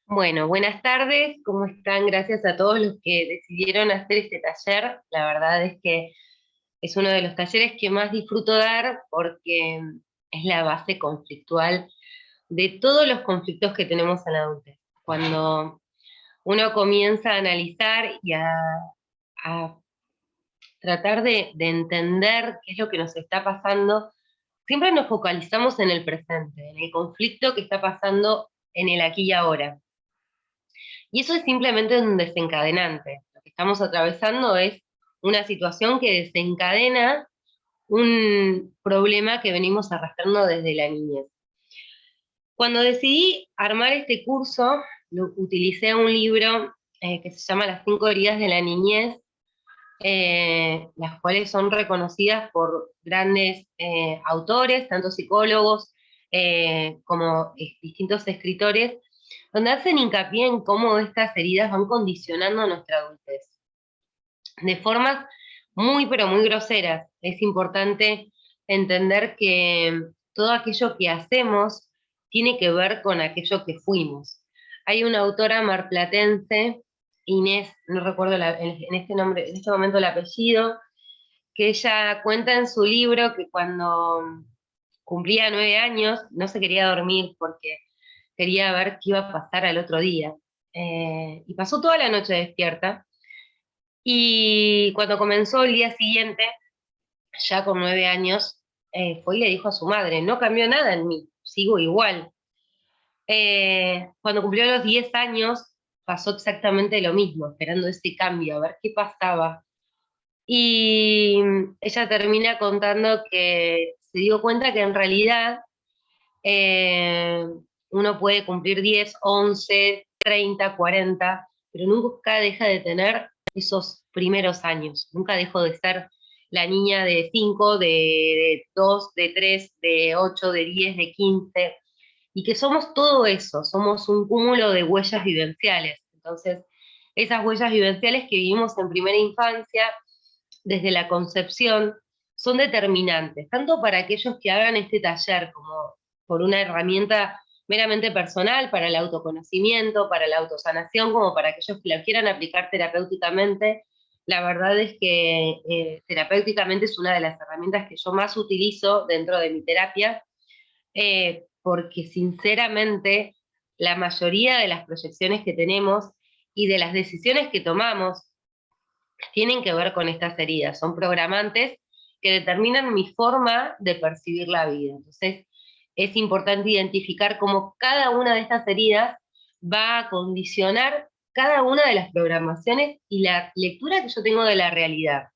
Bueno, buenas tardes, ¿cómo están? Gracias a todos los que decidieron hacer este taller. La verdad es que es uno de los talleres que más disfruto dar porque es la base conflictual de todos los conflictos que tenemos en la adultez. Cuando uno comienza a analizar y a tratar de entender qué es lo que nos está pasando, siempre nos focalizamos en el presente, en el conflicto que está pasando en el aquí y ahora. Y eso es simplemente un desencadenante. Lo que estamos atravesando es una situación que desencadena un problema que venimos arrastrando desde la niñez. Cuando decidí armar este curso, utilicé un libro que se llama Las 5 heridas de la niñez, las cuales son reconocidas por grandes autores, tanto psicólogos como distintos escritores, donde hacen hincapié en cómo estas heridas van condicionando nuestra adultez. De formas muy, pero muy groseras. Es importante entender que todo aquello que hacemos tiene que ver con aquello que fuimos. Hay una autora marplatense, Inés, no recuerdo en este momento el apellido, que ella cuenta en su libro que cuando cumplía 9 años no se quería dormir porque quería ver qué iba a pasar al otro día. Y pasó toda la noche despierta. Y cuando comenzó el día siguiente, ya con 9 años, fue y le dijo a su madre, no cambió nada en mí, sigo igual. Cuando cumplió los 10 años, pasó exactamente lo mismo, esperando ese cambio, a ver qué pasaba. Y ella termina contando que se dio cuenta que en realidad eh, uno puede cumplir 10, 11, 30, 40, pero nunca deja de tener esos primeros años. Nunca dejó de ser la niña de 5, de 2, de 3, de 8, de 10, de 15, y que somos todo eso, somos un cúmulo de huellas vivenciales. Entonces, esas huellas vivenciales que vivimos en primera infancia, desde la concepción, son determinantes, tanto para aquellos que hagan este taller como por una herramienta meramente personal para el autoconocimiento, para la autosanación, como para aquellos que la quieran aplicar terapéuticamente. La verdad es que terapéuticamente es una de las herramientas que yo más utilizo dentro de mi terapia, porque sinceramente la mayoría de las proyecciones que tenemos y de las decisiones que tomamos tienen que ver con estas heridas, son programantes que determinan mi forma de percibir la vida. Entonces, es importante identificar cómo cada una de estas heridas va a condicionar cada una de las programaciones y la lectura que yo tengo de la realidad.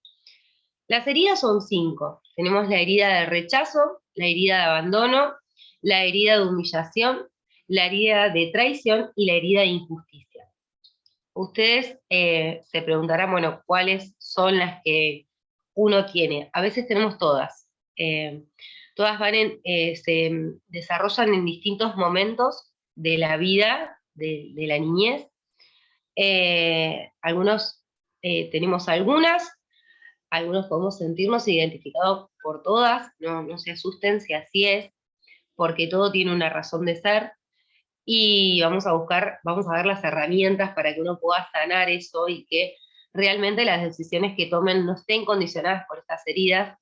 Las heridas son 5. Tenemos la herida de rechazo, la herida de abandono, la herida de humillación, la herida de traición y la herida de injusticia. Ustedes se preguntarán, bueno, ¿cuáles son las que uno tiene? A veces tenemos todas. Todas se desarrollan en distintos momentos de la vida, de la niñez. Algunos tenemos algunos podemos sentirnos identificados por todas, no se asusten si así es, porque todo tiene una razón de ser, y vamos a ver las herramientas para que uno pueda sanar eso y que realmente las decisiones que tomen no estén condicionadas por estas heridas.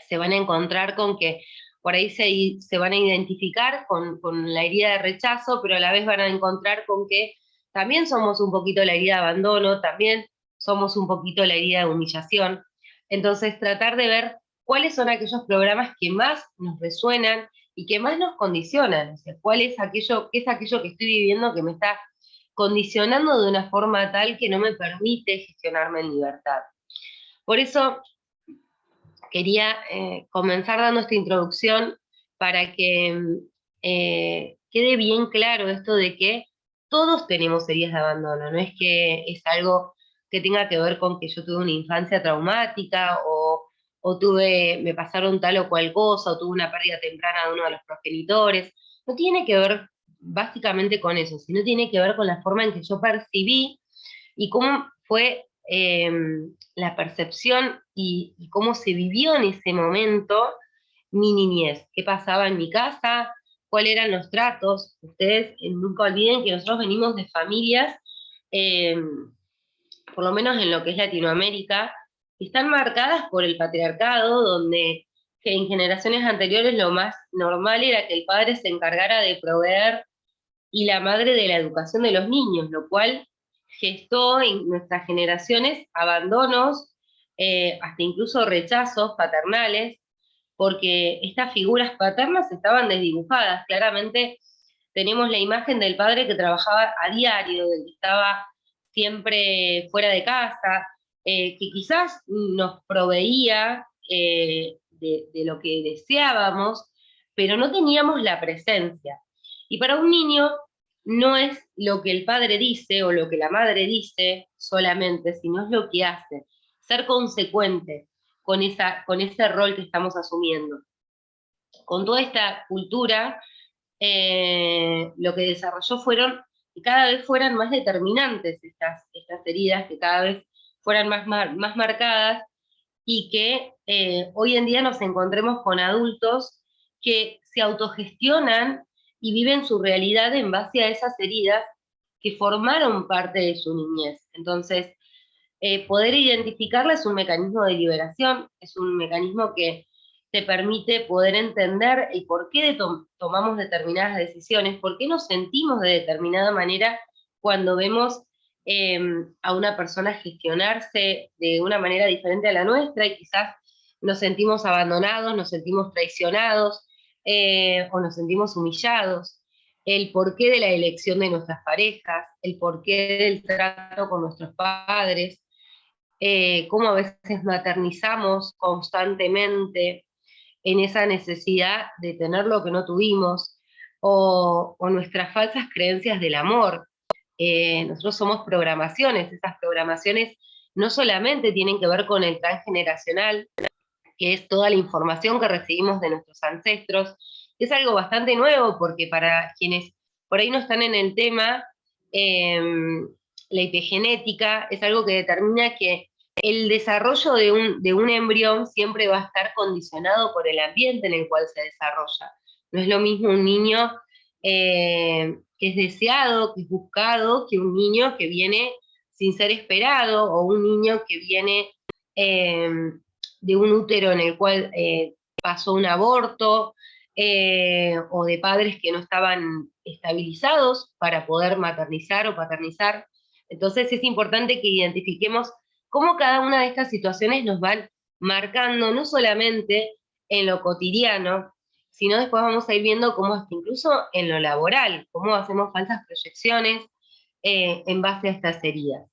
Se van a encontrar con que por ahí se van a identificar con la herida de rechazo, pero a la vez van a encontrar con que también somos un poquito la herida de abandono, también somos un poquito la herida de humillación. Entonces, tratar de ver cuáles son aquellos programas que más nos resuenan y que más nos condicionan. O sea, qué es aquello que estoy viviendo que me está condicionando de una forma tal que no me permite gestionarme en libertad. Por eso quería comenzar dando esta introducción para que quede bien claro esto de que todos tenemos heridas de abandono, no es que es algo que tenga que ver con que yo tuve una infancia traumática o me pasaron tal o cual cosa, o tuve una pérdida temprana de uno de los progenitores. No tiene que ver básicamente con eso, sino tiene que ver con la forma en que yo percibí y cómo fue la percepción y cómo se vivió en ese momento mi niñez, qué pasaba en mi casa, cuáles eran los tratos. Ustedes nunca olviden que nosotros venimos de familias, eh, por lo menos en lo que es Latinoamérica, que están marcadas por el patriarcado, donde que en generaciones anteriores lo más normal era que el padre se encargara de proveer y la madre de la educación de los niños, lo cual gestó en nuestras generaciones abandonos, hasta incluso rechazos paternales, porque estas figuras paternas estaban desdibujadas. Claramente tenemos la imagen del padre que trabajaba a diario, del que estaba siempre fuera de casa, que quizás nos proveía de lo que deseábamos, pero no teníamos la presencia. Y para un niño no es lo que el padre dice o lo que la madre dice solamente, sino es lo que hace. Ser consecuente con ese rol que estamos asumiendo. Con toda esta cultura, lo que desarrolló fueron que cada vez fueran más determinantes estas heridas, que cada vez fueran más marcadas, y que hoy en día nos encontremos con adultos que se autogestionan y viven su realidad en base a esas heridas que formaron parte de su niñez. Entonces, poder identificarla es un mecanismo de liberación, es un mecanismo que te permite poder entender el por qué tomamos determinadas decisiones, por qué nos sentimos de determinada manera cuando vemos a una persona gestionarse de una manera diferente a la nuestra, y quizás nos sentimos abandonados, nos sentimos traicionados, o nos sentimos humillados. El porqué de la elección de nuestras parejas, el porqué del trato con nuestros padres, cómo a veces maternizamos constantemente en esa necesidad de tener lo que no tuvimos, o nuestras falsas creencias del amor. Nosotros somos programaciones, esas programaciones no solamente tienen que ver con el transgeneracional, que es toda la información que recibimos de nuestros ancestros, es algo bastante nuevo, porque para quienes por ahí no están en el tema, la epigenética es algo que determina que el desarrollo de un embrión siempre va a estar condicionado por el ambiente en el cual se desarrolla. No es lo mismo un niño que es deseado, que es buscado, que un niño que viene sin ser esperado, o un niño que viene de un útero en el cual pasó un aborto, o de padres que no estaban estabilizados para poder maternizar o paternizar. Entonces es importante que identifiquemos cómo cada una de estas situaciones nos van marcando, no solamente en lo cotidiano, sino después vamos a ir viendo cómo hasta incluso en lo laboral, cómo hacemos falsas proyecciones en base a estas heridas.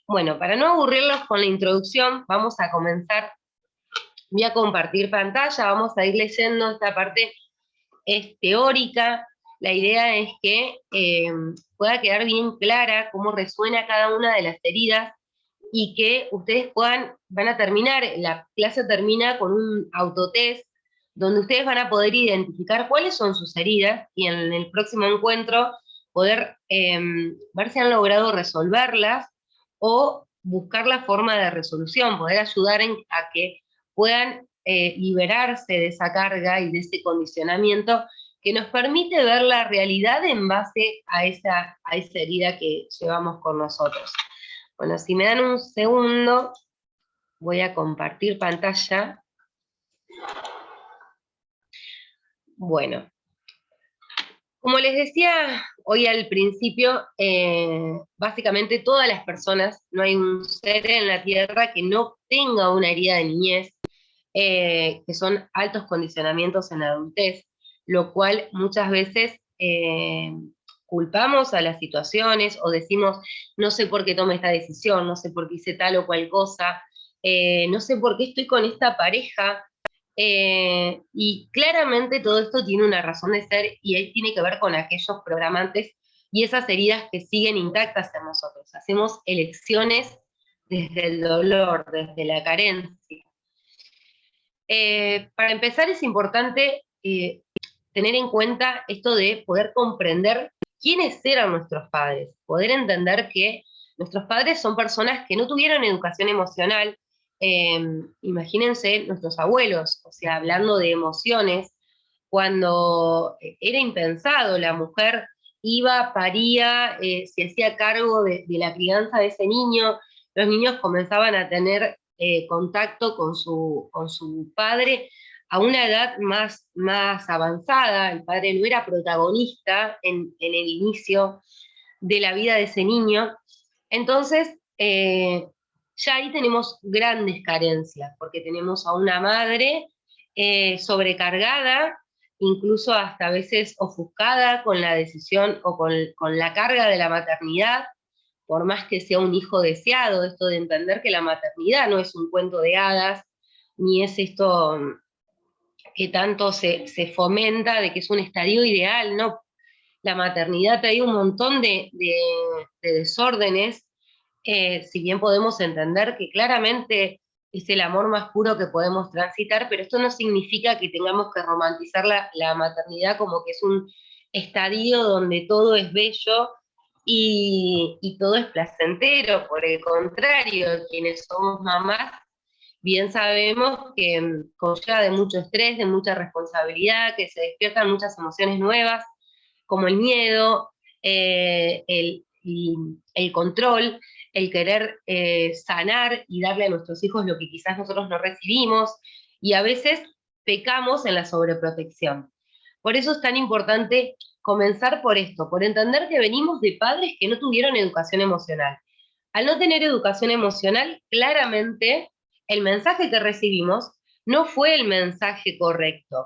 Bueno, para no aburrirlos con la introducción, vamos a comenzar. Voy a compartir pantalla, vamos a ir leyendo esta parte, es teórica. La idea es que pueda quedar bien clara cómo resuena cada una de las heridas, y que ustedes van a terminar, la clase termina con un autotest, donde ustedes van a poder identificar cuáles son sus heridas, y en el próximo encuentro poder ver si han logrado resolverlas, o buscar la forma de resolución, poder ayudar a que puedan liberarse de esa carga y de ese condicionamiento que nos permite ver la realidad en base a esa herida que llevamos con nosotros. Bueno, si me dan un segundo, voy a compartir pantalla. Bueno, como les decía hoy al principio, básicamente todas las personas, no hay un ser en la Tierra que no tenga una herida de niñez, que son altos condicionamientos en la adultez, lo cual muchas veces culpamos a las situaciones, o decimos, no sé por qué tomé esta decisión, no sé por qué hice tal o cual cosa, no sé por qué estoy con esta pareja, y claramente todo esto tiene una razón de ser, y ahí tiene que ver con aquellos programantes y esas heridas que siguen intactas en nosotros. Hacemos elecciones desde el dolor, desde la carencia. Para empezar, es importante tener en cuenta esto de poder comprender quiénes eran nuestros padres, poder entender que nuestros padres son personas que no tuvieron educación emocional. Imagínense nuestros abuelos, o sea, hablando de emociones, cuando era impensado, la mujer iba, paría, se hacía cargo de la crianza de ese niño, los niños comenzaban a tener contacto con su padre a una edad más avanzada. El padre no era protagonista en el inicio de la vida de ese niño. Entonces, ya ahí tenemos grandes carencias, porque tenemos a una madre sobrecargada, incluso hasta a veces ofuscada con la decisión o con la carga de la maternidad, por más que sea un hijo deseado, esto de entender que la maternidad no es un cuento de hadas, ni es esto que tanto se fomenta de que es un estadio ideal, ¿no? La maternidad trae un montón de desórdenes, si bien podemos entender que claramente es el amor más puro que podemos transitar, pero esto no significa que tengamos que romantizar la maternidad como que es un estadio donde todo es bello y todo es placentero. Por el contrario, quienes somos mamás, bien sabemos que conlleva de mucho estrés, de mucha responsabilidad, que se despiertan muchas emociones nuevas, como el miedo, el control, el querer sanar y darle a nuestros hijos lo que quizás nosotros no recibimos, y a veces pecamos en la sobreprotección. Por eso es tan importante comenzar por esto, por entender que venimos de padres que no tuvieron educación emocional. Al no tener educación emocional, claramente el mensaje que recibimos no fue el mensaje correcto.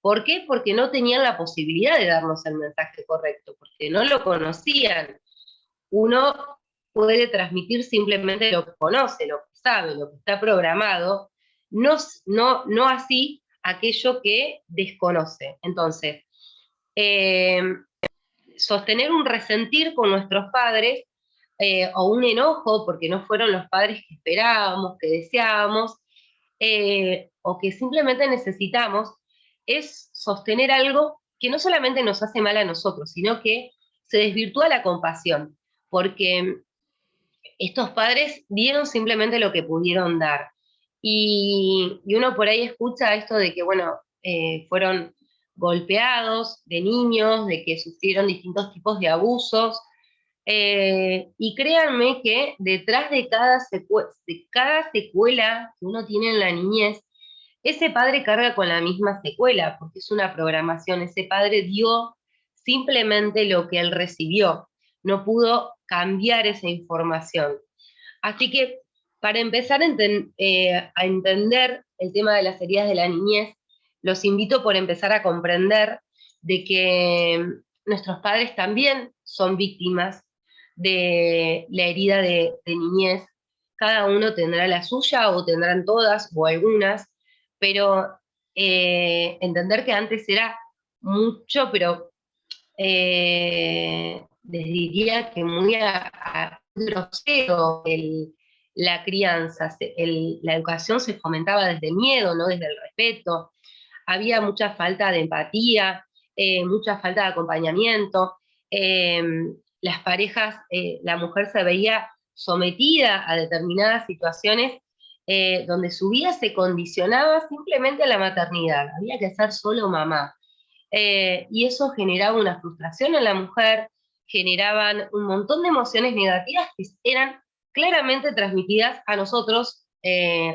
¿Por qué? Porque no tenían la posibilidad de darnos el mensaje correcto, porque no lo conocían. Uno puede transmitir simplemente lo que conoce, lo que sabe, lo que está programado, no así aquello que desconoce. Entonces, eh, sostener un resentir con nuestros padres o un enojo porque no fueron los padres que esperábamos, que deseábamos, o que simplemente necesitamos, es sostener algo que no solamente nos hace mal a nosotros, sino que se desvirtúa la compasión, porque estos padres dieron simplemente lo que pudieron dar. Y uno por ahí escucha esto de que, bueno, fueron golpeados de niños, de que sufrieron distintos tipos de abusos, y créanme que detrás de cada secuela que uno tiene en la niñez, ese padre carga con la misma secuela, porque es una programación. Ese padre dio simplemente lo que él recibió, no pudo cambiar esa información. Así que para empezar a entender el tema de las heridas de la niñez, los invito por empezar a comprender de que nuestros padres también son víctimas de la herida de niñez. Cada uno tendrá la suya o tendrán todas o algunas, pero entender que antes era mucho, pero les diría que muy a grosero la crianza, la educación se fomentaba desde el miedo, no desde el respeto, había mucha falta de empatía, mucha falta de acompañamiento, eh, las parejas, la mujer se veía sometida a determinadas situaciones donde su vida se condicionaba simplemente a la maternidad, había que ser solo mamá. Y eso generaba una frustración en la mujer, generaban un montón de emociones negativas que eran claramente transmitidas a nosotros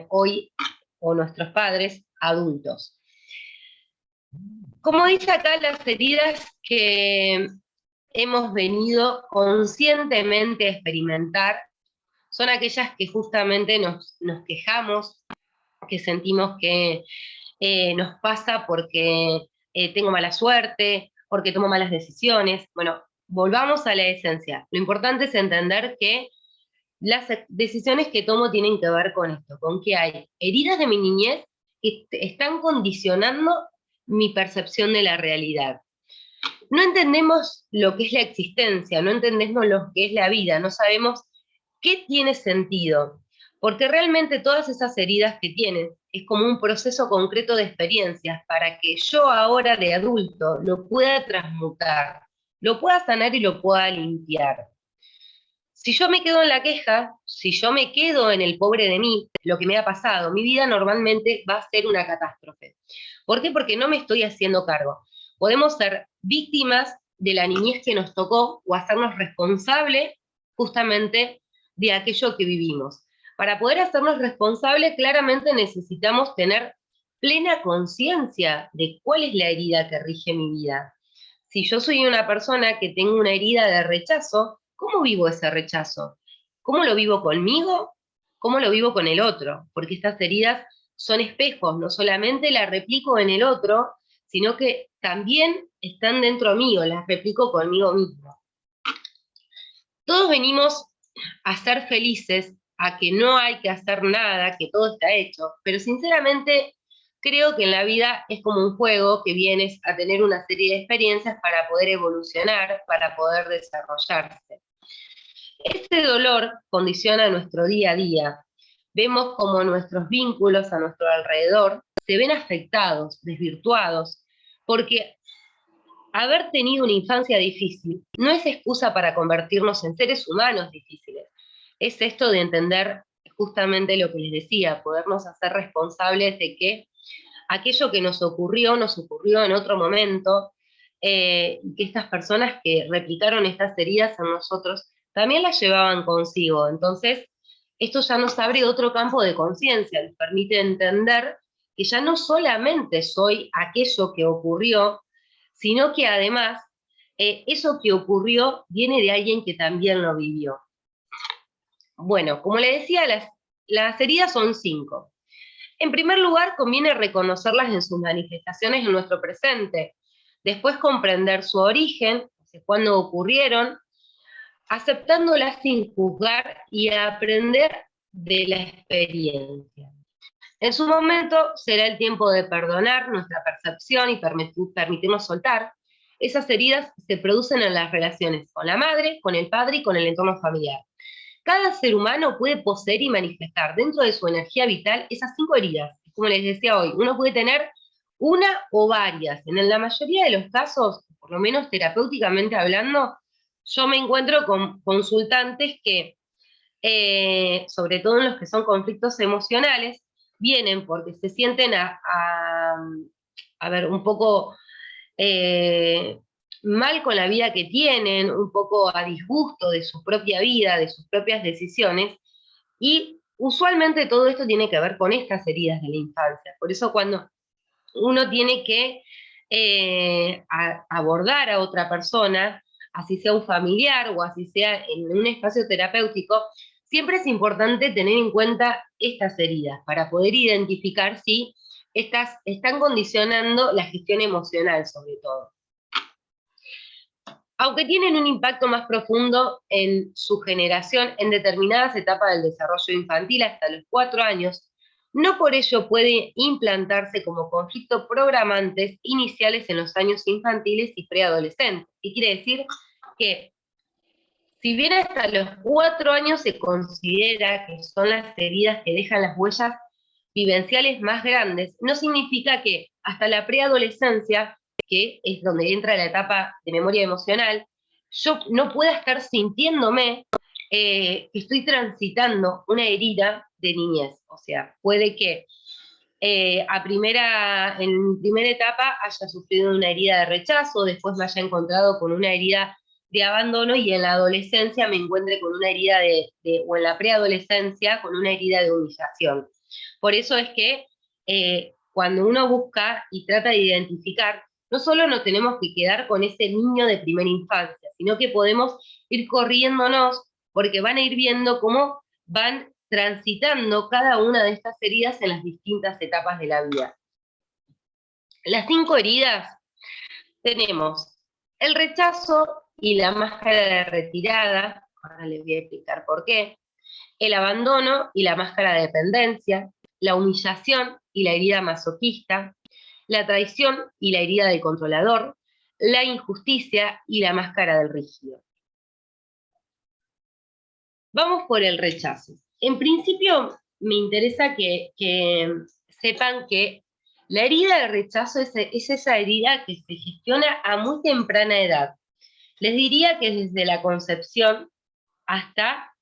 hoy, o nuestros padres adultos. Como dice acá, las heridas que hemos venido conscientemente a experimentar son aquellas que justamente nos quejamos, que sentimos que nos pasa porque tengo mala suerte, porque tomo malas decisiones. Bueno, volvamos a la esencia. Lo importante es entender que las decisiones que tomo tienen que ver con esto, con que hay heridas de mi niñez que están condicionando mi percepción de la realidad. No entendemos lo que es la existencia, no entendemos lo que es la vida, no sabemos qué tiene sentido, porque realmente todas esas heridas que tienen es como un proceso concreto de experiencias para que yo ahora de adulto lo pueda transmutar, lo pueda sanar y lo pueda limpiar. Si yo me quedo en la queja, si yo me quedo en el pobre de mí, lo que me ha pasado, mi vida normalmente va a ser una catástrofe. ¿Por qué? Porque no me estoy haciendo cargo. Podemos ser víctimas de la niñez que nos tocó o hacernos responsables justamente de aquello que vivimos. Para poder hacernos responsables, claramente necesitamos tener plena conciencia de cuál es la herida que rige mi vida. Si yo soy una persona que tengo una herida de rechazo, ¿cómo vivo ese rechazo? ¿Cómo lo vivo conmigo? ¿Cómo lo vivo con el otro? Porque estas heridas son espejos, no solamente las replico en el otro, sino que también están dentro mío, las replico conmigo mismo. Todos venimos a ser felices, a que no hay que hacer nada, que todo está hecho, pero sinceramente creo que en la vida es como un juego que vienes a tener una serie de experiencias para poder evolucionar, para poder desarrollarse. Este dolor condiciona nuestro día a día. Vemos como nuestros vínculos a nuestro alrededor se ven afectados, desvirtuados, porque haber tenido una infancia difícil no es excusa para convertirnos en seres humanos difíciles. Es esto de entender justamente lo que les decía, podernos hacer responsables de que aquello que nos ocurrió en otro momento, y que estas personas que replicaron estas heridas en nosotros también las llevaban consigo. Entonces, esto ya nos abre otro campo de conciencia, nos permite entender que ya no solamente soy aquello que ocurrió, sino que además eso que ocurrió viene de alguien que también lo vivió. Bueno, como le decía, las heridas son 5. En primer lugar, conviene reconocerlas en sus manifestaciones en nuestro presente, después comprender su origen, cuándo ocurrieron, aceptándolas sin juzgar y aprender de la experiencia. En su momento será el tiempo de perdonar nuestra percepción y permitirnos soltar. Esas heridas se producen en las relaciones con la madre, con el padre y con el entorno familiar. Cada ser humano puede poseer y manifestar dentro de su energía vital esas 5 heridas. Como les decía hoy, uno puede tener una o varias. En la mayoría de los casos, por lo menos terapéuticamente hablando, yo me encuentro con consultantes que, sobre todo en los que son conflictos emocionales, vienen porque se sienten a ver, un poco mal con la vida que tienen, un poco a disgusto de su propia vida, de sus propias decisiones, y usualmente todo esto tiene que ver con estas heridas de la infancia. Por eso cuando uno tiene que abordar a otra persona, así sea un familiar o así sea en un espacio terapéutico, siempre es importante tener en cuenta estas heridas para poder identificar si estas están condicionando la gestión emocional sobre todo. Aunque tienen un impacto más profundo en su generación en determinadas etapas del desarrollo infantil hasta los 4 años, no por ello puede implantarse como conflicto programantes iniciales en los años infantiles y preadolescentes. ¿Qué quiere decir? Que si bien hasta los 4 años se considera que son las heridas que dejan las huellas vivenciales más grandes, no significa que hasta la preadolescencia, que es donde entra la etapa de memoria emocional, yo no pueda estar sintiéndome que estoy transitando una herida de niñez. O sea, puede que en primera etapa haya sufrido una herida de rechazo, después me haya encontrado con una herida de abandono y en la adolescencia me encuentre con una herida o en la preadolescencia con una herida de humillación. Por eso es que cuando uno busca y trata de identificar, no solo nos tenemos que quedar con ese niño de primera infancia, sino que podemos ir corriéndonos porque van a ir viendo cómo van transitando cada una de estas heridas en las distintas etapas de la vida. Las 5 heridas tenemos el rechazo y la máscara de retirada, ahora les voy a explicar por qué, el abandono y la máscara de dependencia, la humillación y la herida masoquista, la traición y la herida del controlador, la injusticia y la máscara del rígido. Vamos por el rechazo. En principio, me interesa que sepan que la herida de rechazo es esa herida que se gestiona a muy temprana edad. Les diría que desde la concepción hasta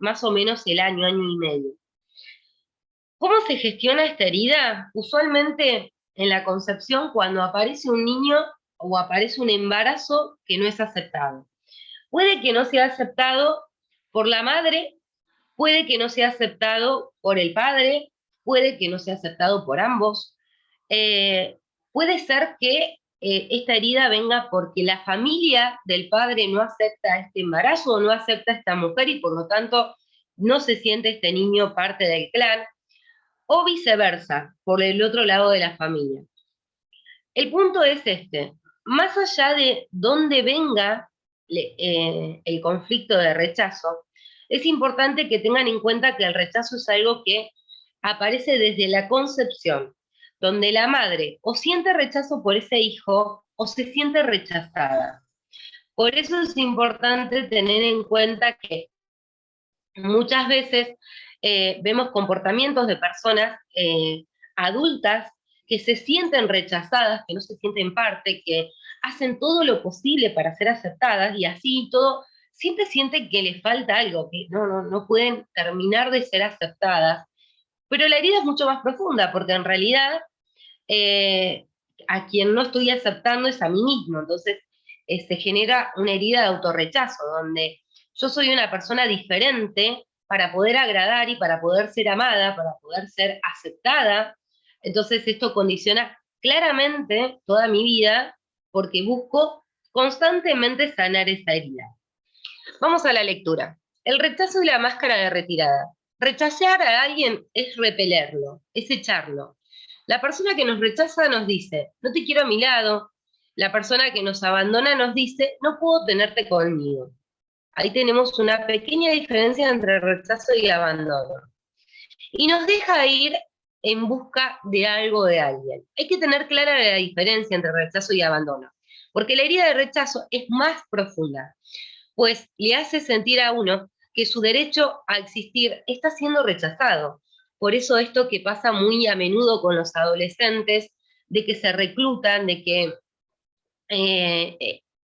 más o menos el año, año y medio. ¿Cómo se gestiona esta herida? Usualmente en la concepción, cuando aparece un niño o aparece un embarazo que no es aceptado. Puede que no sea aceptado por la madre, puede que no sea aceptado por el padre, puede que no sea aceptado por ambos. Puede ser que esta herida venga porque la familia del padre no acepta este embarazo o no acepta a esta mujer y por lo tanto no se siente este niño parte del clan, o viceversa, por el otro lado de la familia. El punto es este: más allá de dónde venga el conflicto de rechazo, es importante que tengan en cuenta que el rechazo es algo que aparece desde la concepción, donde la madre o siente rechazo por ese hijo o se siente rechazada. Por eso es importante tener en cuenta que muchas veces vemos comportamientos de personas adultas que se sienten rechazadas, que no se sienten parte, que hacen todo lo posible para ser aceptadas y así todo, siempre sienten que les falta algo, que no pueden terminar de ser aceptadas. Pero la herida es mucho más profunda, porque en realidad eh, a quien no estoy aceptando es a mí mismo. Entonces se genera una herida de autorrechazo, donde yo soy una persona diferente para poder agradar y para poder ser amada, para poder ser aceptada. Entonces esto condiciona claramente toda mi vida porque busco constantemente sanar esa herida. Vamos a la lectura. El rechazo y la máscara de retirada. Rechazar a alguien es repelerlo, es echarlo. La persona que nos rechaza nos dice, no te quiero a mi lado. La persona que nos abandona nos dice, no puedo tenerte conmigo. Ahí tenemos una pequeña diferencia entre rechazo y abandono. Y nos deja ir en busca de algo de alguien. Hay que tener clara la diferencia entre rechazo y abandono, porque la herida de rechazo es más profunda, pues le hace sentir a uno que su derecho a existir está siendo rechazado. Por eso esto que pasa muy a menudo con los adolescentes, de que se reclutan, de que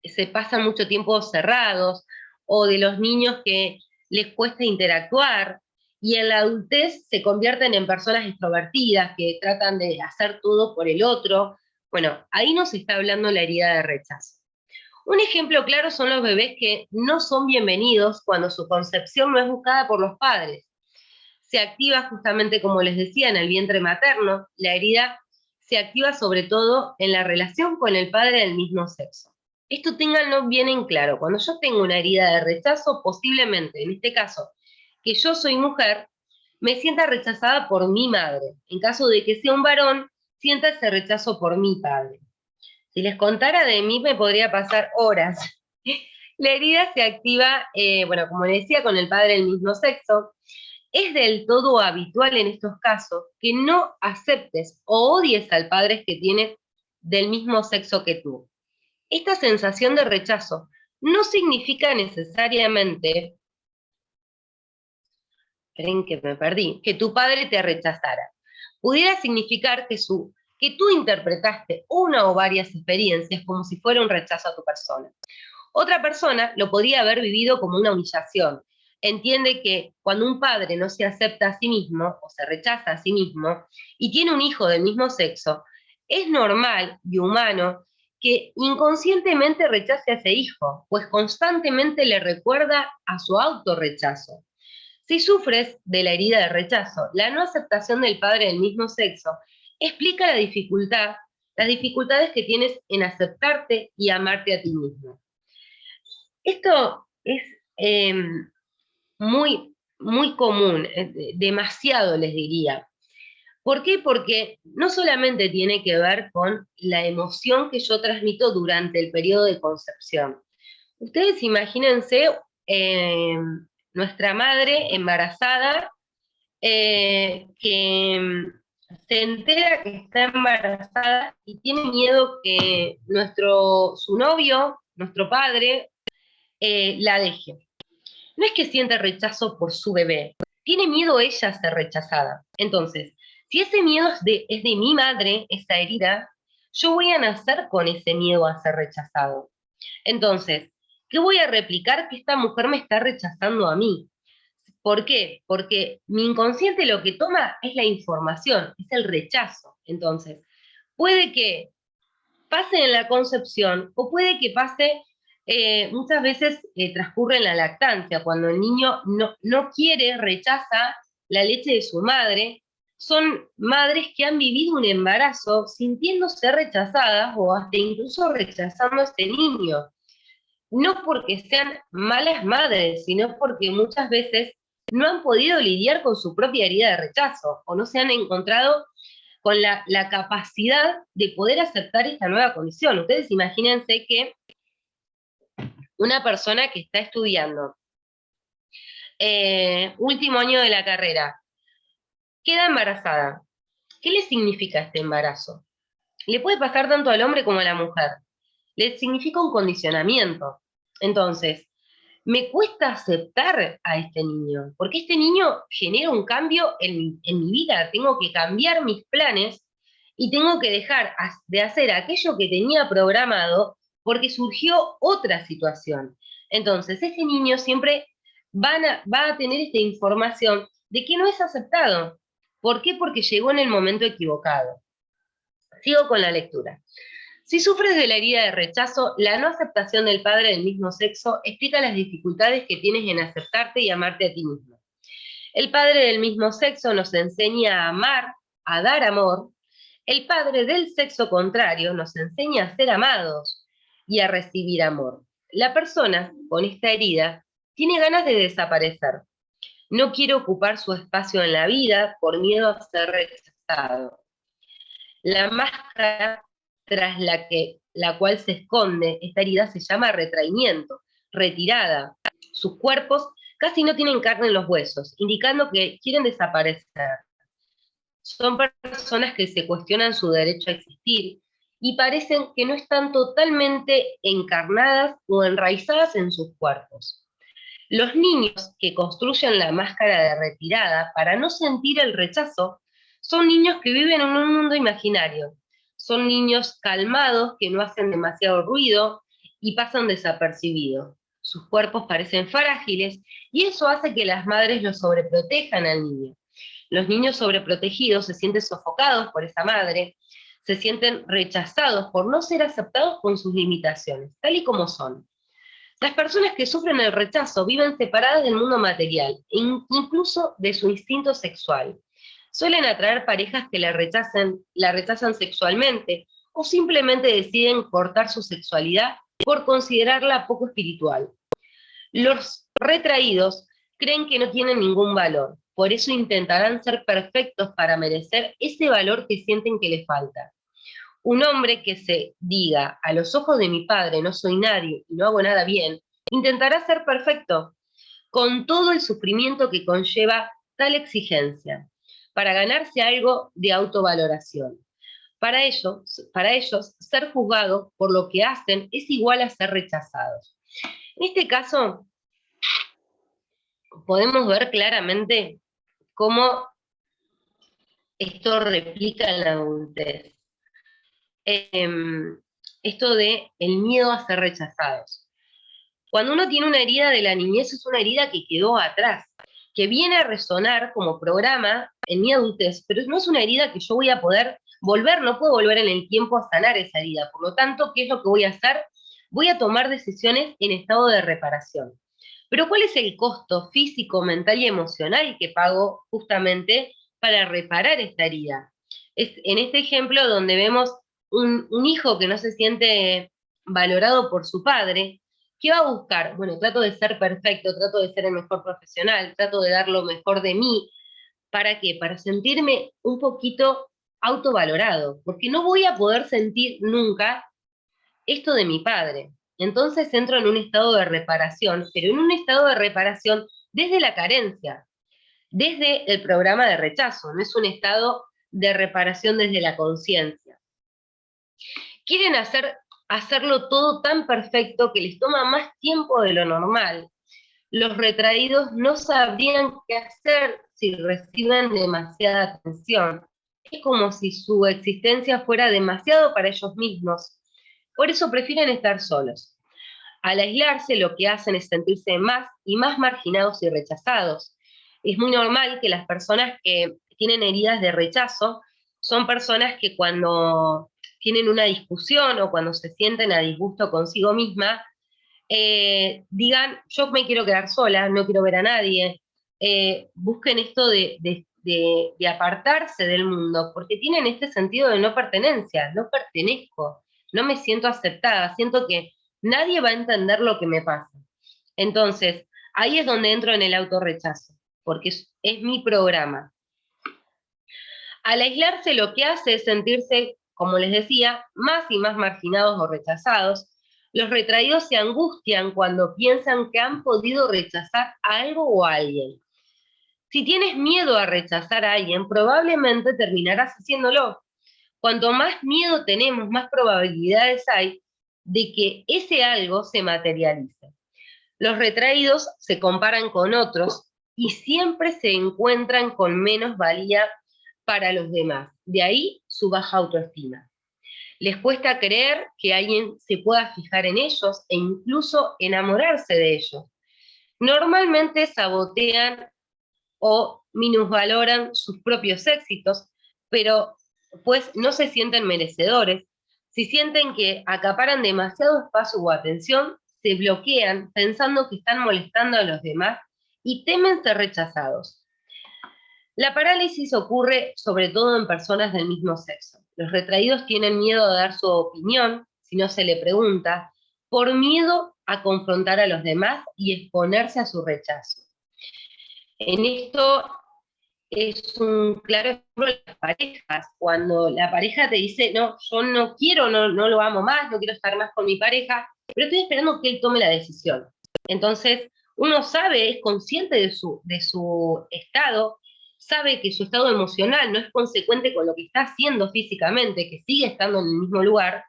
se pasan mucho tiempo cerrados, o de los niños que les cuesta interactuar, y en la adultez se convierten en personas extrovertidas que tratan de hacer todo por el otro. Bueno, ahí nos está hablando la herida de rechazo. Un ejemplo claro son los bebés que no son bienvenidos cuando su concepción no es buscada por los padres. Se activa justamente, como les decía, en el vientre materno. La herida se activa sobre todo en la relación con el padre del mismo sexo. Esto ténganlo bien en claro. Cuando yo tengo una herida de rechazo, posiblemente, en este caso, que yo soy mujer, me sienta rechazada por mi madre. En caso de que sea un varón, sienta ese rechazo por mi padre. Si les contara de mí, me podría pasar horas. La herida se activa, bueno, como les decía, con el padre del mismo sexo. Es del todo habitual en estos casos que no aceptes o odies al padre que tienes del mismo sexo que tú. Esta sensación de rechazo no significa necesariamente, creen que me perdí, que tu padre te rechazara. Pudiera significar que tú interpretaste una o varias experiencias como si fuera un rechazo a tu persona. Otra persona lo podría haber vivido como una humillación. Entiende que cuando un padre no se acepta a sí mismo o se rechaza a sí mismo y tiene un hijo del mismo sexo, es normal y humano que inconscientemente rechace a ese hijo, pues constantemente le recuerda a su autorrechazo. Si sufres de la herida de rechazo, la no aceptación del padre del mismo sexo explica las dificultades que tienes en aceptarte y amarte a ti mismo. Esto es eh, muy común, demasiado les diría. ¿Por qué? Porque no solamente tiene que ver con la emoción que yo transmito durante el periodo de concepción. Ustedes imagínense eh, nuestra madre embarazada que se entera que está embarazada y tiene miedo que su novio, nuestro padre, la deje. No es que sienta rechazo por su bebé, tiene miedo ella a ser rechazada. Entonces, si ese miedo es de mi madre, esa herida, yo voy a nacer con ese miedo a ser rechazado. Entonces, ¿Qué voy a replicar que esta mujer me está rechazando a mí? ¿Por qué? Porque mi inconsciente lo que toma es la información, es el rechazo. Entonces, puede que pase en la concepción o puede que pase, muchas veces transcurre en la lactancia, cuando el niño no quiere, rechaza la leche de su madre. Son madres que han vivido un embarazo sintiéndose rechazadas o hasta incluso rechazando a este niño. No porque sean malas madres, sino porque muchas veces no han podido lidiar con su propia herida de rechazo o no se han encontrado con la capacidad de poder aceptar esta nueva condición. Ustedes imagínense que una persona que está estudiando último año de la carrera queda embarazada. ¿Qué le significa este embarazo? Le puede pasar tanto al hombre como a la mujer. Le significa un condicionamiento. Entonces, me cuesta aceptar a este niño, porque este niño genera un cambio en mi vida. Tengo que cambiar mis planes y tengo que dejar de hacer aquello que tenía programado porque surgió otra situación. Entonces, este niño siempre va a tener esta información de que no es aceptado. ¿Por qué? Porque llegó en el momento equivocado. Sigo con la lectura. Si sufres de la herida de rechazo, la no aceptación del padre del mismo sexo explica las dificultades que tienes en aceptarte y amarte a ti mismo. El padre del mismo sexo nos enseña a amar, a dar amor. El padre del sexo contrario nos enseña a ser amados y a recibir amor. La persona con esta herida tiene ganas de desaparecer. No quiere ocupar su espacio en la vida por miedo a ser rechazado. La máscara tras la cual se esconde esta herida se llama retraimiento, retirada. Sus cuerpos casi no tienen carne en los huesos, indicando que quieren desaparecer. Son personas que se cuestionan su derecho a existir y parecen que no están totalmente encarnadas o enraizadas en sus cuerpos. Los niños que construyen la máscara de retirada para no sentir el rechazo son niños que viven en un mundo imaginario. Son niños calmados que no hacen demasiado ruido y pasan desapercibidos. Sus cuerpos parecen frágiles y eso hace que las madres los sobreprotejan al niño. Los niños sobreprotegidos se sienten sofocados por esa madre, se sienten rechazados por no ser aceptados con sus limitaciones, tal y como son. Las personas que sufren el rechazo viven separadas del mundo material, incluso de su instinto sexual. Suelen atraer parejas que la rechazan sexualmente o simplemente deciden cortar su sexualidad por considerarla poco espiritual. Los retraídos creen que no tienen ningún valor, por eso intentarán ser perfectos para merecer ese valor que sienten que les falta. Un hombre que se diga, a los ojos de mi padre no soy nadie y no hago nada bien, intentará ser perfecto, con todo el sufrimiento que conlleva tal exigencia, para ganarse algo de autovaloración. Para ellos, ser juzgados por lo que hacen es igual a ser rechazados. En este caso, podemos ver claramente cómo esto replica en la adultez. Esto de el miedo a ser rechazados. Cuando uno tiene una herida de la niñez, es una herida que quedó atrás, que viene a resonar como programa en mi adultez, pero no es una herida que yo voy a poder volver, no puedo volver en el tiempo a sanar esa herida. Por lo tanto, ¿qué es lo que voy a hacer? Voy a tomar decisiones en estado de reparación. Pero ¿cuál es el costo físico, mental y emocional que pago justamente para reparar esta herida? Es en este ejemplo donde vemos un hijo que no se siente valorado por su padre. ¿Qué va a buscar? Bueno, trato de ser perfecto, trato de ser el mejor profesional, trato de dar lo mejor de mí. ¿Para qué? Para sentirme un poquito autovalorado, porque no voy a poder sentir nunca esto de mi padre. Entonces entro en un estado de reparación, pero en un estado de reparación desde la carencia, desde el programa de rechazo, no es un estado de reparación desde la conciencia. Quieren hacerlo todo tan perfecto que les toma más tiempo de lo normal. Los retraídos no sabrían qué hacer si reciben demasiada atención. Es como si su existencia fuera demasiado para ellos mismos. Por eso prefieren estar solos. Al aislarse, lo que hacen es sentirse más y más marginados y rechazados. Es muy normal que las personas que tienen heridas de rechazo son personas que cuando tienen una discusión o cuando se sienten a disgusto consigo misma, digan, yo me quiero quedar sola, no quiero ver a nadie, busquen esto de apartarse del mundo, porque tienen este sentido de no pertenencia, no pertenezco, no me siento aceptada, siento que nadie va a entender lo que me pasa. Entonces, ahí es donde entro en el autorrechazo, porque es mi programa. Al aislarse lo que hace es sentirse, como les decía, más y más marginados o rechazados. Los retraídos se angustian cuando piensan que han podido rechazar a algo o a alguien. Si tienes miedo a rechazar a alguien, probablemente terminarás haciéndolo. Cuanto más miedo tenemos, más probabilidades hay de que ese algo se materialice. Los retraídos se comparan con otros y siempre se encuentran con menos valía para los demás. De ahí su baja autoestima. Les cuesta creer que alguien se pueda fijar en ellos e incluso enamorarse de ellos. Normalmente sabotean o minusvaloran sus propios éxitos, pero pues no se sienten merecedores. Si sienten que acaparan demasiado espacio o atención, se bloquean pensando que están molestando a los demás y temen ser rechazados. La parálisis ocurre sobre todo en personas del mismo sexo. Los retraídos tienen miedo a dar su opinión si no se le pregunta, por miedo a confrontar a los demás y exponerse a su rechazo. En esto es un claro ejemplo de las parejas, cuando la pareja te dice, no, yo no quiero, no lo amo más, no quiero estar más con mi pareja, pero estoy esperando que él tome la decisión. Entonces, uno sabe, es consciente de su estado, sabe que su estado emocional no es consecuente con lo que está haciendo físicamente, que sigue estando en el mismo lugar,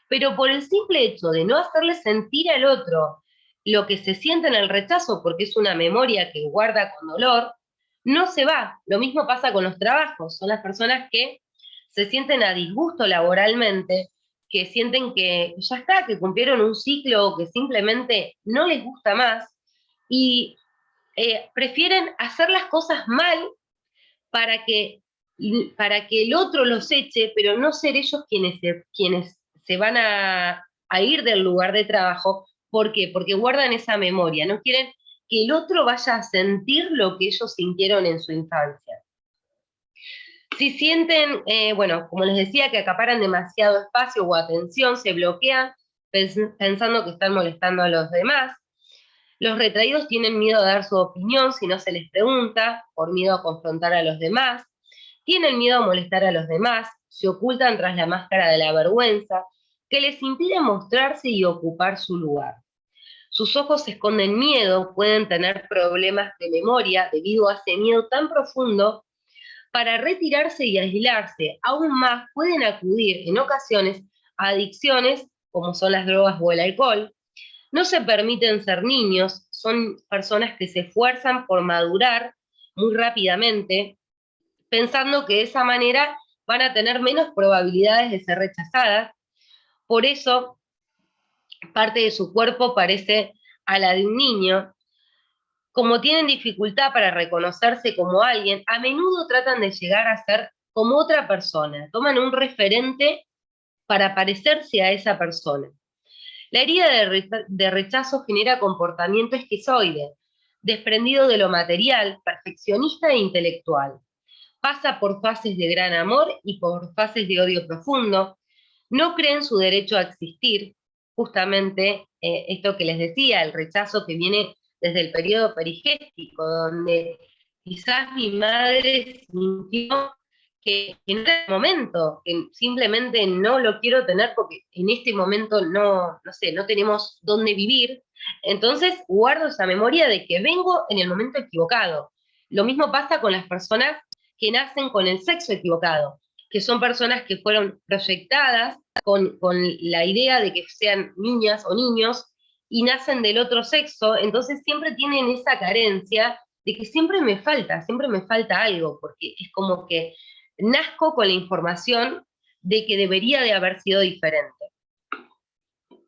pero por el simple hecho de no hacerle sentir al otro lo que se siente en el rechazo, porque es una memoria que guarda con dolor, no se va. Lo mismo pasa con los trabajos. Son las personas que se sienten a disgusto laboralmente, que sienten que ya está, que cumplieron un ciclo o que simplemente no les gusta más y prefieren hacer las cosas mal para que, para que el otro los eche, pero no ser ellos quienes se van a ir del lugar de trabajo. ¿Por qué? Porque guardan esa memoria, no quieren que el otro vaya a sentir lo que ellos sintieron en su infancia. Si sienten, bueno, como les decía, que acaparan demasiado espacio o atención, se bloquean pensando que están molestando a los demás. Los retraídos tienen miedo a dar su opinión si no se les pregunta, por miedo a confrontar a los demás. Tienen miedo a molestar a los demás, se ocultan tras la máscara de la vergüenza, que les impide mostrarse y ocupar su lugar. Sus ojos esconden miedo, pueden tener problemas de memoria debido a ese miedo tan profundo. Para retirarse y aislarse aún más, pueden acudir en ocasiones a adicciones como son las drogas o el alcohol. No se permiten ser niños, son personas que se esfuerzan por madurar muy rápidamente, pensando que de esa manera van a tener menos probabilidades de ser rechazadas. Por eso, parte de su cuerpo parece a la de un niño. Como tienen dificultad para reconocerse como alguien, a menudo tratan de llegar a ser como otra persona, toman un referente para parecerse a esa persona. La herida de rechazo genera comportamiento esquizoide, desprendido de lo material, perfeccionista e intelectual. Pasa por fases de gran amor y por fases de odio profundo. No creen su derecho a existir, justamente esto que les decía, el rechazo que viene desde el periodo perigéstico, donde quizás mi madre sintió que no era el momento, que simplemente no lo quiero tener porque en este momento no sé, no tenemos dónde vivir. Entonces guardo esa memoria de que vengo en el momento equivocado. Lo mismo pasa con las personas que nacen con el sexo equivocado, que son personas que fueron proyectadas con la idea de que sean niñas o niños y nacen del otro sexo, entonces siempre tienen esa carencia de que siempre me falta algo, porque es como que nazco con la información de que debería de haber sido diferente.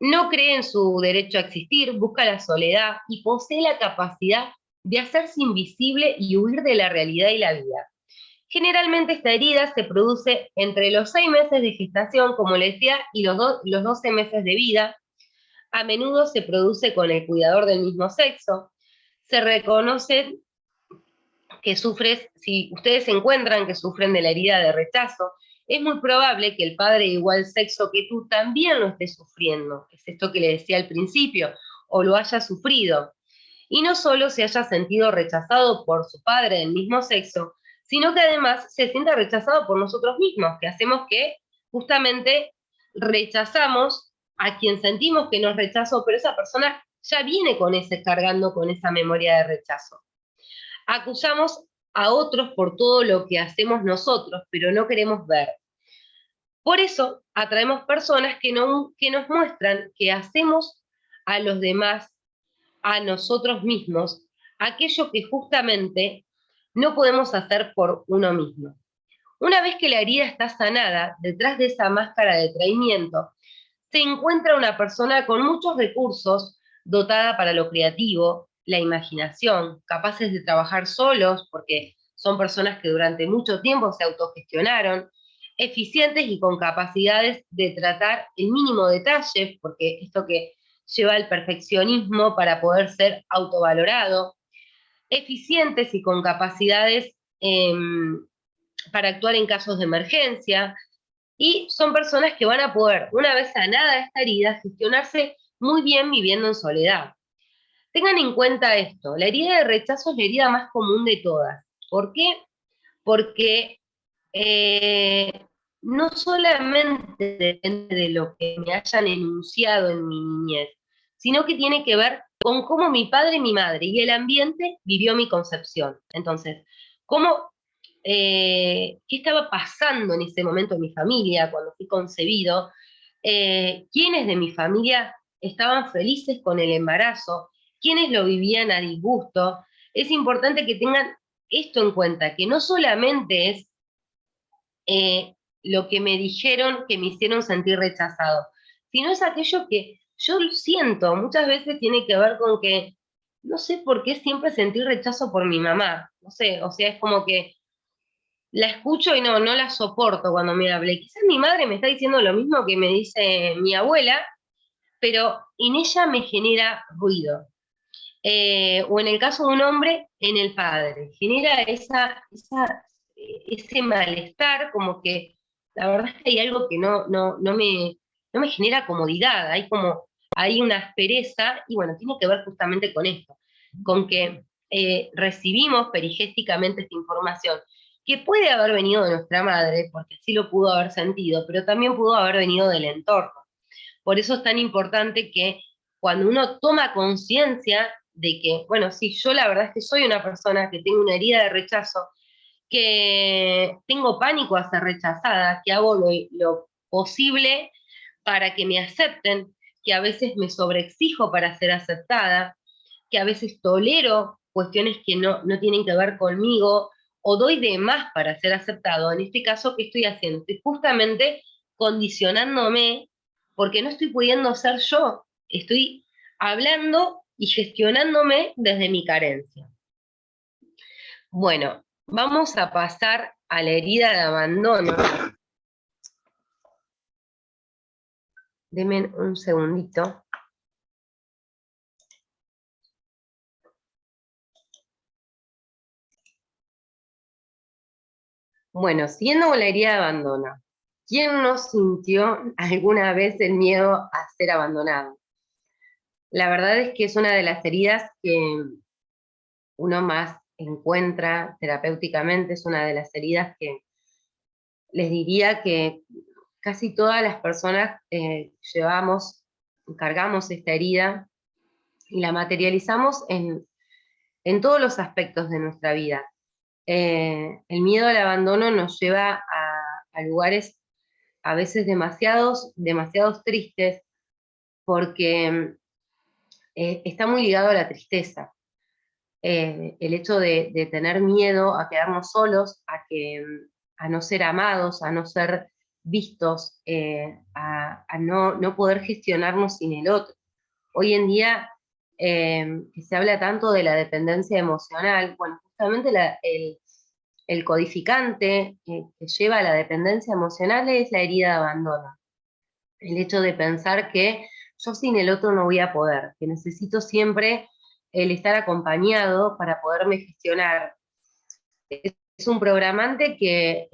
no cree en su derecho a existir, busca la soledad y posee la capacidad de hacerse invisible y huir de la realidad y la vida. Generalmente esta herida se produce entre los 6 meses de gestación, como les decía, y los 12 meses de vida. A menudo se produce con el cuidador del mismo sexo. Se reconoce que sufres, si ustedes encuentran que sufren de la herida de rechazo, es muy probable que el padre de igual sexo que tú también lo esté sufriendo. Es esto que le decía al principio, o lo haya sufrido. Y no solo se haya sentido rechazado por su padre del mismo sexo, sino que además se sienta rechazado por nosotros mismos, que hacemos que justamente rechazamos a quien sentimos que nos rechazó, pero esa persona ya viene con ese, cargando con esa memoria de rechazo. Acusamos a otros por todo lo que hacemos nosotros, pero no queremos ver. Por eso atraemos personas que nos muestran que hacemos a los demás, a nosotros mismos, aquello que justamente no podemos hacer por uno mismo. Una vez que la herida está sanada, detrás de esa máscara de traimiento, se encuentra una persona con muchos recursos, dotada para lo creativo, la imaginación, capaces de trabajar solos, porque son personas que durante mucho tiempo se autogestionaron, eficientes y con capacidades de tratar el mínimo detalle, porque esto que lleva al perfeccionismo para poder ser autovalorado, eficientes y con capacidades para actuar en casos de emergencia, y son personas que van a poder, una vez sanada esta herida, gestionarse muy bien viviendo en soledad. Tengan en cuenta esto, la herida de rechazo es la herida más común de todas. ¿Por qué? Porque no solamente depende de lo que me hayan enunciado en mi niñez, sino que tiene que ver con cómo mi padre, mi madre y el ambiente vivió mi concepción. Entonces, cómo, qué estaba pasando en ese momento en mi familia cuando fui concebido, quiénes de mi familia estaban felices con el embarazo, quiénes lo vivían a disgusto. Es importante que tengan esto en cuenta, que no solamente es lo que me dijeron que me hicieron sentir rechazado, sino es aquello que yo siento, muchas veces tiene que ver con que no sé por qué siempre sentí rechazo por mi mamá, no sé, o sea, es como que la escucho y no la soporto cuando me habla. Quizás mi madre me está diciendo lo mismo que me dice mi abuela, pero en ella me genera ruido. O en el caso de un hombre, en el padre. Genera ese malestar, como que la verdad es que hay algo que no me genera comodidad, hay una aspereza, y bueno, tiene que ver justamente con esto, con que recibimos perigésticamente esta información, que puede haber venido de nuestra madre, porque sí lo pudo haber sentido, pero también pudo haber venido del entorno. Por eso es tan importante que cuando uno toma conciencia de que, bueno, sí, yo la verdad es que soy una persona que tengo una herida de rechazo, que tengo pánico a ser rechazada, que hago lo posible para que me acepten, que a veces me sobreexijo para ser aceptada, que a veces tolero cuestiones que no tienen que ver conmigo, o doy de más para ser aceptado. En este caso, ¿qué estoy haciendo? Estoy justamente condicionándome porque no estoy pudiendo ser yo, estoy hablando y gestionándome desde mi carencia. Bueno, vamos a pasar a la herida de abandono. Denme un segundito. Bueno, siguiendo con la herida de abandono, ¿quién no sintió alguna vez el miedo a ser abandonado? La verdad es que es una de las heridas que uno más encuentra terapéuticamente, es una de las heridas que les diría que casi todas las personas cargamos esta herida y la materializamos en todos los aspectos de nuestra vida. El miedo al abandono nos lleva a lugares a veces demasiados tristes, porque está muy ligado a la tristeza. El hecho de tener miedo a quedarnos solos, a no ser amados, a no ser vistos, a no poder gestionarnos sin el otro. Hoy en día, que se habla tanto de la dependencia emocional, bueno, justamente el codificante que lleva a la dependencia emocional es la herida de abandono. El hecho de pensar que yo sin el otro no voy a poder, que necesito siempre el estar acompañado para poderme gestionar. Es un programante que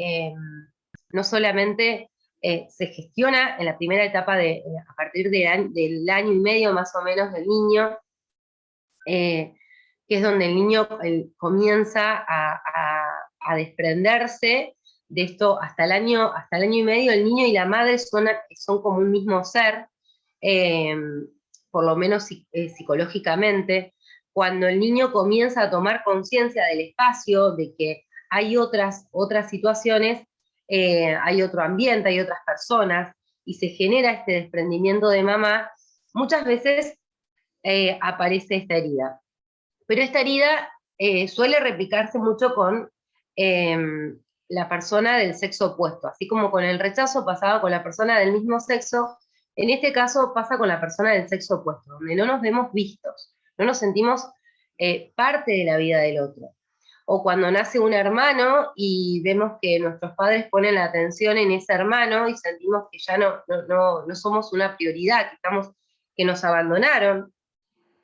no solamente se gestiona en la primera etapa a partir del año y medio más o menos del niño, que es donde el niño comienza a desprenderse de esto hasta el año y medio. El niño y la madre son como un mismo ser, eh, por lo menos psicológicamente. Cuando el niño comienza a tomar conciencia del espacio, de que hay otras situaciones, hay otro ambiente, hay otras personas, y se genera este desprendimiento de mamá, muchas veces aparece esta herida. Pero esta herida suele replicarse mucho con la persona del sexo opuesto, así como con el rechazo pasaba con la persona del mismo sexo, en este caso pasa con la persona del sexo opuesto, donde no nos vemos vistos, no nos sentimos parte de la vida del otro. O cuando nace un hermano y vemos que nuestros padres ponen la atención en ese hermano y sentimos que ya no somos una prioridad, que nos abandonaron.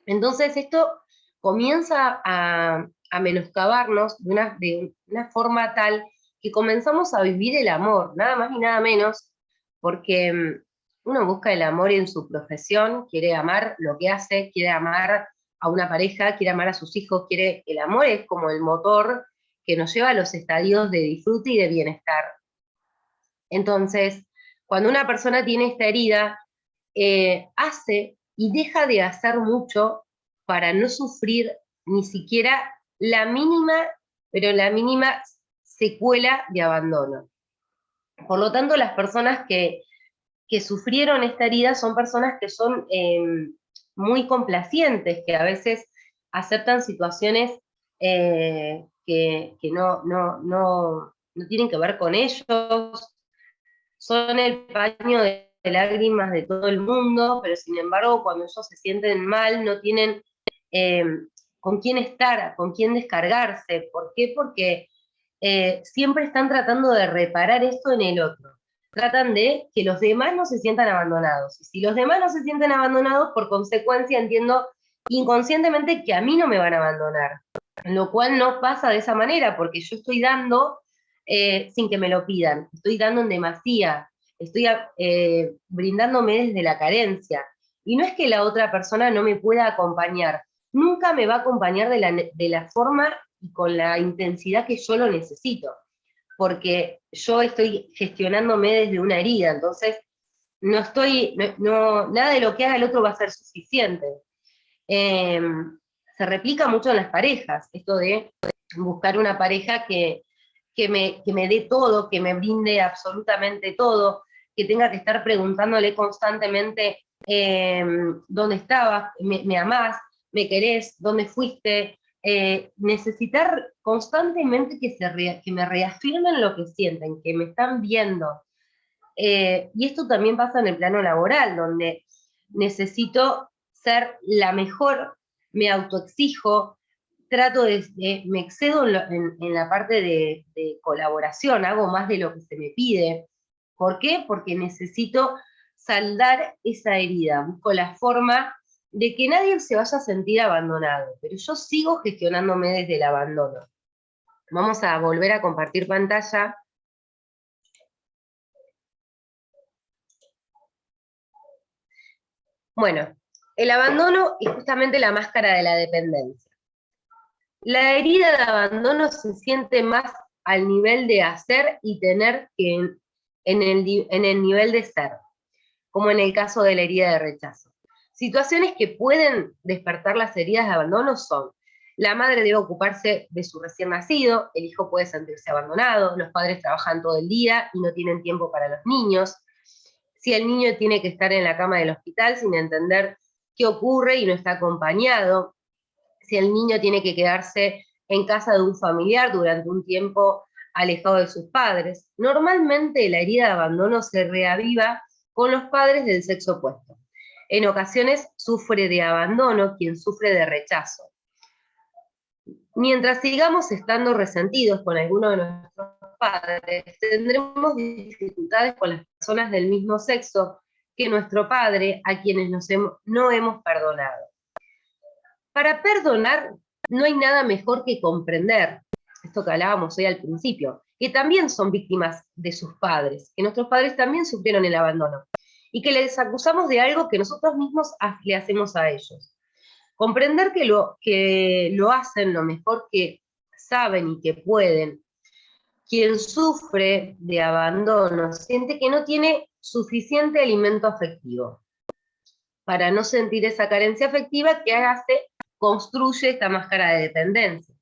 Entonces esto comienza a menoscabarnos de una forma tal que comenzamos a vivir el amor, nada más y nada menos, porque uno busca el amor en su profesión, quiere amar lo que hace, quiere amar a una pareja, quiere amar a sus hijos, el amor es como el motor que nos lleva a los estadios de disfrute y de bienestar. Entonces, cuando una persona tiene esta herida, hace y deja de hacer mucho para no sufrir ni siquiera la mínima, pero la mínima secuela de abandono. Por lo tanto, las personas que sufrieron esta herida son personas que son muy complacientes, que a veces aceptan situaciones que no tienen que ver con ellos, son el paño de lágrimas de todo el mundo, pero sin embargo cuando ellos se sienten mal no tienen eh, con quién estar, con quién descargarse. ¿Por qué? Porque siempre están tratando de reparar esto en el otro. Tratan de que los demás no se sientan abandonados. Y si los demás no se sienten abandonados, por consecuencia entiendo inconscientemente que a mí no me van a abandonar. Lo cual no pasa de esa manera, porque yo estoy dando sin que me lo pidan. Estoy dando en demasía, estoy brindándome desde la carencia. Y no es que la otra persona no me pueda acompañar, nunca me va a acompañar de la forma y con la intensidad que yo lo necesito, porque yo estoy gestionándome desde una herida, entonces nada de lo que haga el otro va a ser suficiente. Eh, Se replica mucho en las parejas, esto de buscar una pareja que me dé todo, que me brinde absolutamente todo, que tenga que estar preguntándole constantemente dónde estabas, me amás, me querés, dónde fuiste, necesitar constantemente que me reafirmen lo que sienten, que me están viendo. Y esto también pasa en el plano laboral, donde necesito ser la mejor, me autoexijo, me excedo en la parte de colaboración, hago más de lo que se me pide. ¿Por qué? Porque necesito saldar esa herida, busco la forma de que nadie se vaya a sentir abandonado, pero yo sigo gestionándome desde el abandono. Vamos a volver a compartir pantalla. Bueno, el abandono es justamente la máscara de la dependencia. La herida de abandono se siente más al nivel de hacer y tener que en el nivel de ser, como en el caso de la herida de rechazo. Situaciones que pueden despertar las heridas de abandono son: la madre debe ocuparse de su recién nacido, el hijo puede sentirse abandonado, los padres trabajan todo el día y no tienen tiempo para los niños, si el niño tiene que estar en la cama del hospital sin entender qué ocurre y no está acompañado, si el niño tiene que quedarse en casa de un familiar durante un tiempo alejado de sus padres. Normalmente la herida de abandono se reaviva con los padres del sexo opuesto. En ocasiones sufre de abandono quien sufre de rechazo. Mientras sigamos estando resentidos con alguno de nuestros padres, tendremos dificultades con las personas del mismo sexo que nuestro padre, a quienes no hemos perdonado. Para perdonar, no hay nada mejor que comprender, esto que hablábamos hoy al principio, que también son víctimas de sus padres, que nuestros padres también sufrieron el abandono, y que les acusamos de algo que nosotros mismos le hacemos a ellos. Comprender que lo hacen lo mejor que saben y que pueden. Quien sufre de abandono siente que no tiene suficiente alimento afectivo para no sentir esa carencia afectiva que construye esta máscara de dependencia.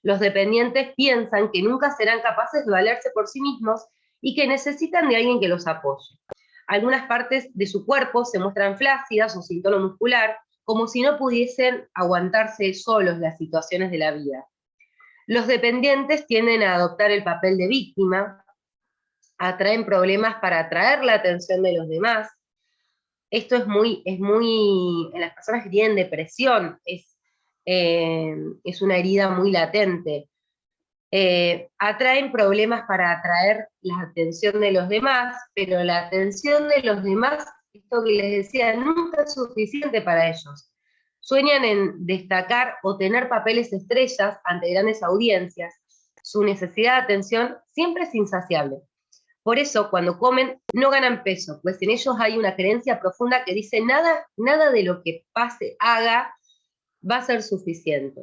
Los dependientes piensan que nunca serán capaces de valerse por sí mismos y que necesitan de alguien que los apoye. Algunas partes de su cuerpo se muestran flácidas o sin tono muscular, como si no pudiesen aguantarse solos las situaciones de la vida. Los dependientes tienden a adoptar el papel de víctima, atraen problemas para atraer la atención de los demás. Esto es muy, en las personas que tienen depresión, es una herida muy latente. Atraen problemas para atraer la atención de los demás, pero la atención de los demás, esto que les decía, nunca es suficiente para ellos. Sueñan en destacar o tener papeles estrellas ante grandes audiencias. Su necesidad de atención siempre es insaciable. Por eso, cuando comen, no ganan peso, pues en ellos hay una creencia profunda que dice nada de lo que pase, haga, va a ser suficiente.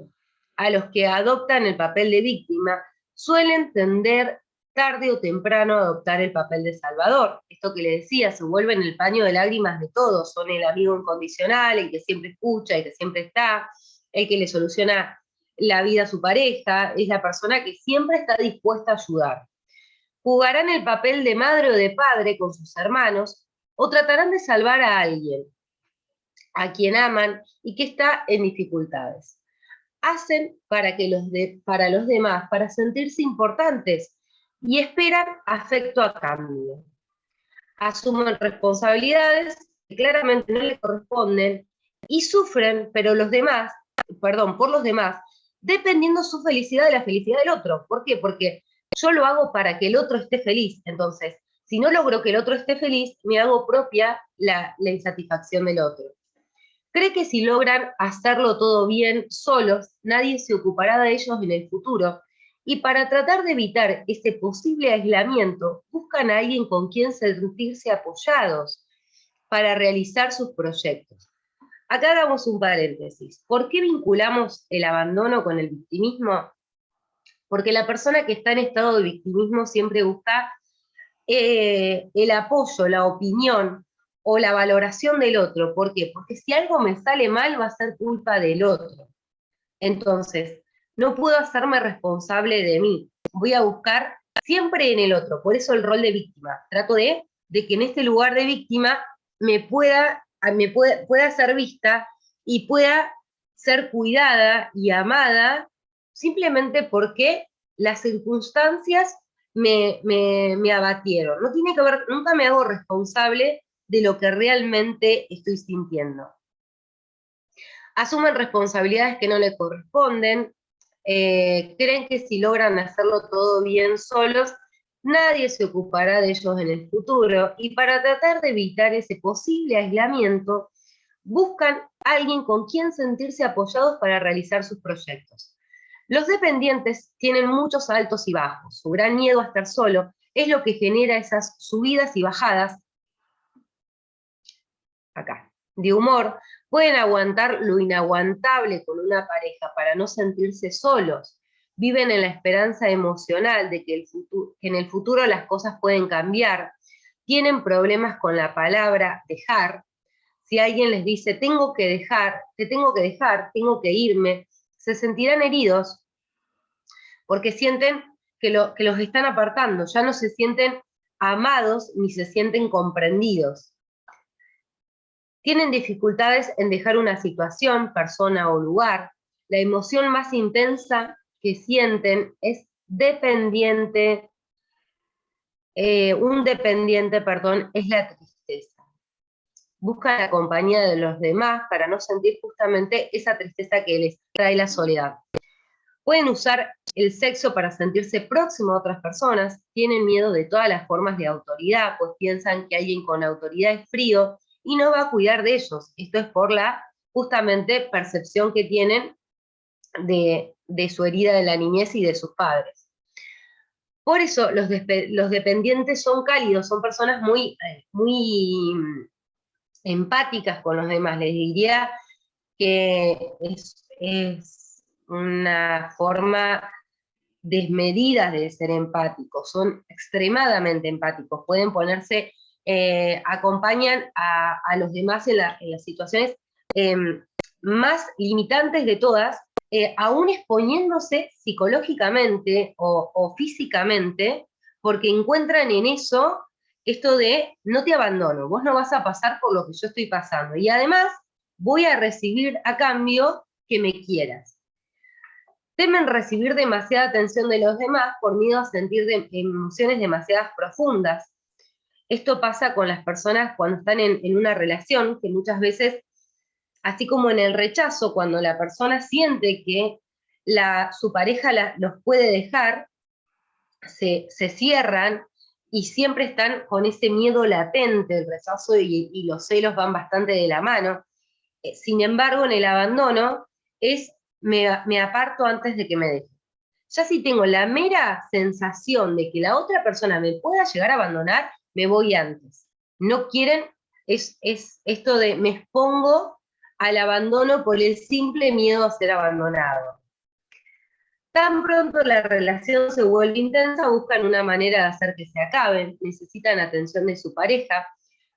A los que adoptan el papel de víctima suelen tender tarde o temprano a adoptar el papel de salvador. Esto que le decía, se vuelven el paño de lágrimas de todos, son el amigo incondicional, el que siempre escucha, el que siempre está, el que le soluciona la vida a su pareja, es la persona que siempre está dispuesta a ayudar. Jugarán el papel de madre o de padre con sus hermanos, o tratarán de salvar a alguien a quien aman y que está en dificultades. Hacen para los demás, para sentirse importantes, y esperan afecto a cambio. Asumen responsabilidades que claramente no les corresponden y sufren, por los demás, dependiendo su felicidad de la felicidad del otro. ¿Por qué? Porque yo lo hago para que el otro esté feliz. Entonces, si no logro que el otro esté feliz, me hago propia la insatisfacción del otro. Cree que si logran hacerlo todo bien solos, nadie se ocupará de ellos en el futuro. Y para tratar de evitar ese posible aislamiento, buscan a alguien con quien sentirse apoyados para realizar sus proyectos. Acá hagamos un paréntesis. ¿Por qué vinculamos el abandono con el victimismo? Porque la persona que está en estado de victimismo siempre busca el apoyo, la opinión o la valoración del otro. ¿Por qué? Porque si algo me sale mal va a ser culpa del otro. Entonces, no puedo hacerme responsable de mí. Voy a buscar siempre en el otro. Por eso el rol de víctima. Trato de que en este lugar de víctima pueda ser vista y pueda ser cuidada y amada simplemente porque las circunstancias me abatieron. No tiene que ver, nunca me hago responsable de lo que realmente estoy sintiendo. Asumen responsabilidades que no le corresponden, creen que si logran hacerlo todo bien solos, nadie se ocupará de ellos en el futuro, y para tratar de evitar ese posible aislamiento, buscan a alguien con quien sentirse apoyados para realizar sus proyectos. Los dependientes tienen muchos altos y bajos. Su gran miedo a estar solo es lo que genera esas subidas y bajadas, acá, de humor. Pueden aguantar lo inaguantable con una pareja para no sentirse solos. Viven en la esperanza emocional de que en el futuro las cosas pueden cambiar. Tienen problemas con la palabra dejar. Si alguien les dice, tengo que dejar, tengo que irme, se sentirán heridos porque sienten que los están apartando, ya no se sienten amados ni se sienten comprendidos. Tienen dificultades en dejar una situación, persona o lugar. La emoción más intensa que sienten es dependiente, un dependiente, perdón, es la tristeza. Busca la compañía de los demás para no sentir justamente esa tristeza que les trae la soledad. Pueden usar el sexo para sentirse próximo a otras personas, tienen miedo de todas las formas de autoridad, pues piensan que alguien con autoridad es frío y no va a cuidar de ellos. Esto es por la justamente percepción que tienen de su herida de la niñez y de sus padres. Por eso los dependientes son cálidos, son personas muy empáticas con los demás. Les diría que es una forma desmedida de ser empáticos, son extremadamente empáticos, pueden ponerse, acompañan a los demás en las situaciones más limitantes de todas, aún exponiéndose psicológicamente o físicamente, porque encuentran en eso esto de no te abandono, vos no vas a pasar por lo que yo estoy pasando, y además voy a recibir a cambio que me quieras. Temen recibir demasiada atención de los demás por miedo a sentir emociones demasiadas profundas. Esto pasa con las personas cuando están en una relación, que muchas veces, así como en el rechazo, cuando la persona siente que su pareja los puede dejar, se cierran y siempre están con ese miedo latente. El rechazo y los celos van bastante de la mano. Sin embargo, en el abandono me aparto antes de que me deje. Ya si tengo la mera sensación de que la otra persona me pueda llegar a abandonar, me voy antes. No quieren, es esto de me expongo al abandono por el simple miedo a ser abandonado. Tan pronto la relación se vuelve intensa, buscan una manera de hacer que se acabe, necesitan atención de su pareja,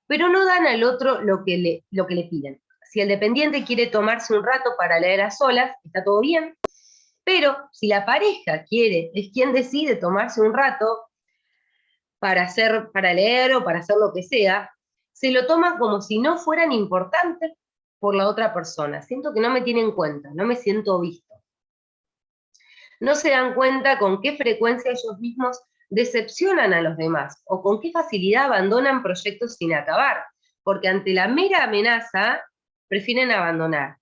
pero no dan al otro lo que le piden. Si el dependiente quiere tomarse un rato para leer a solas, está todo bien, pero si la pareja quiere, es quien decide tomarse un rato para leer o para hacer lo que sea, se lo toman como si no fueran importantes por la otra persona. Siento que no me tienen en cuenta, no me siento visto. No se dan cuenta con qué frecuencia ellos mismos decepcionan a los demás o con qué facilidad abandonan proyectos sin acabar, porque ante la mera amenaza prefieren abandonar.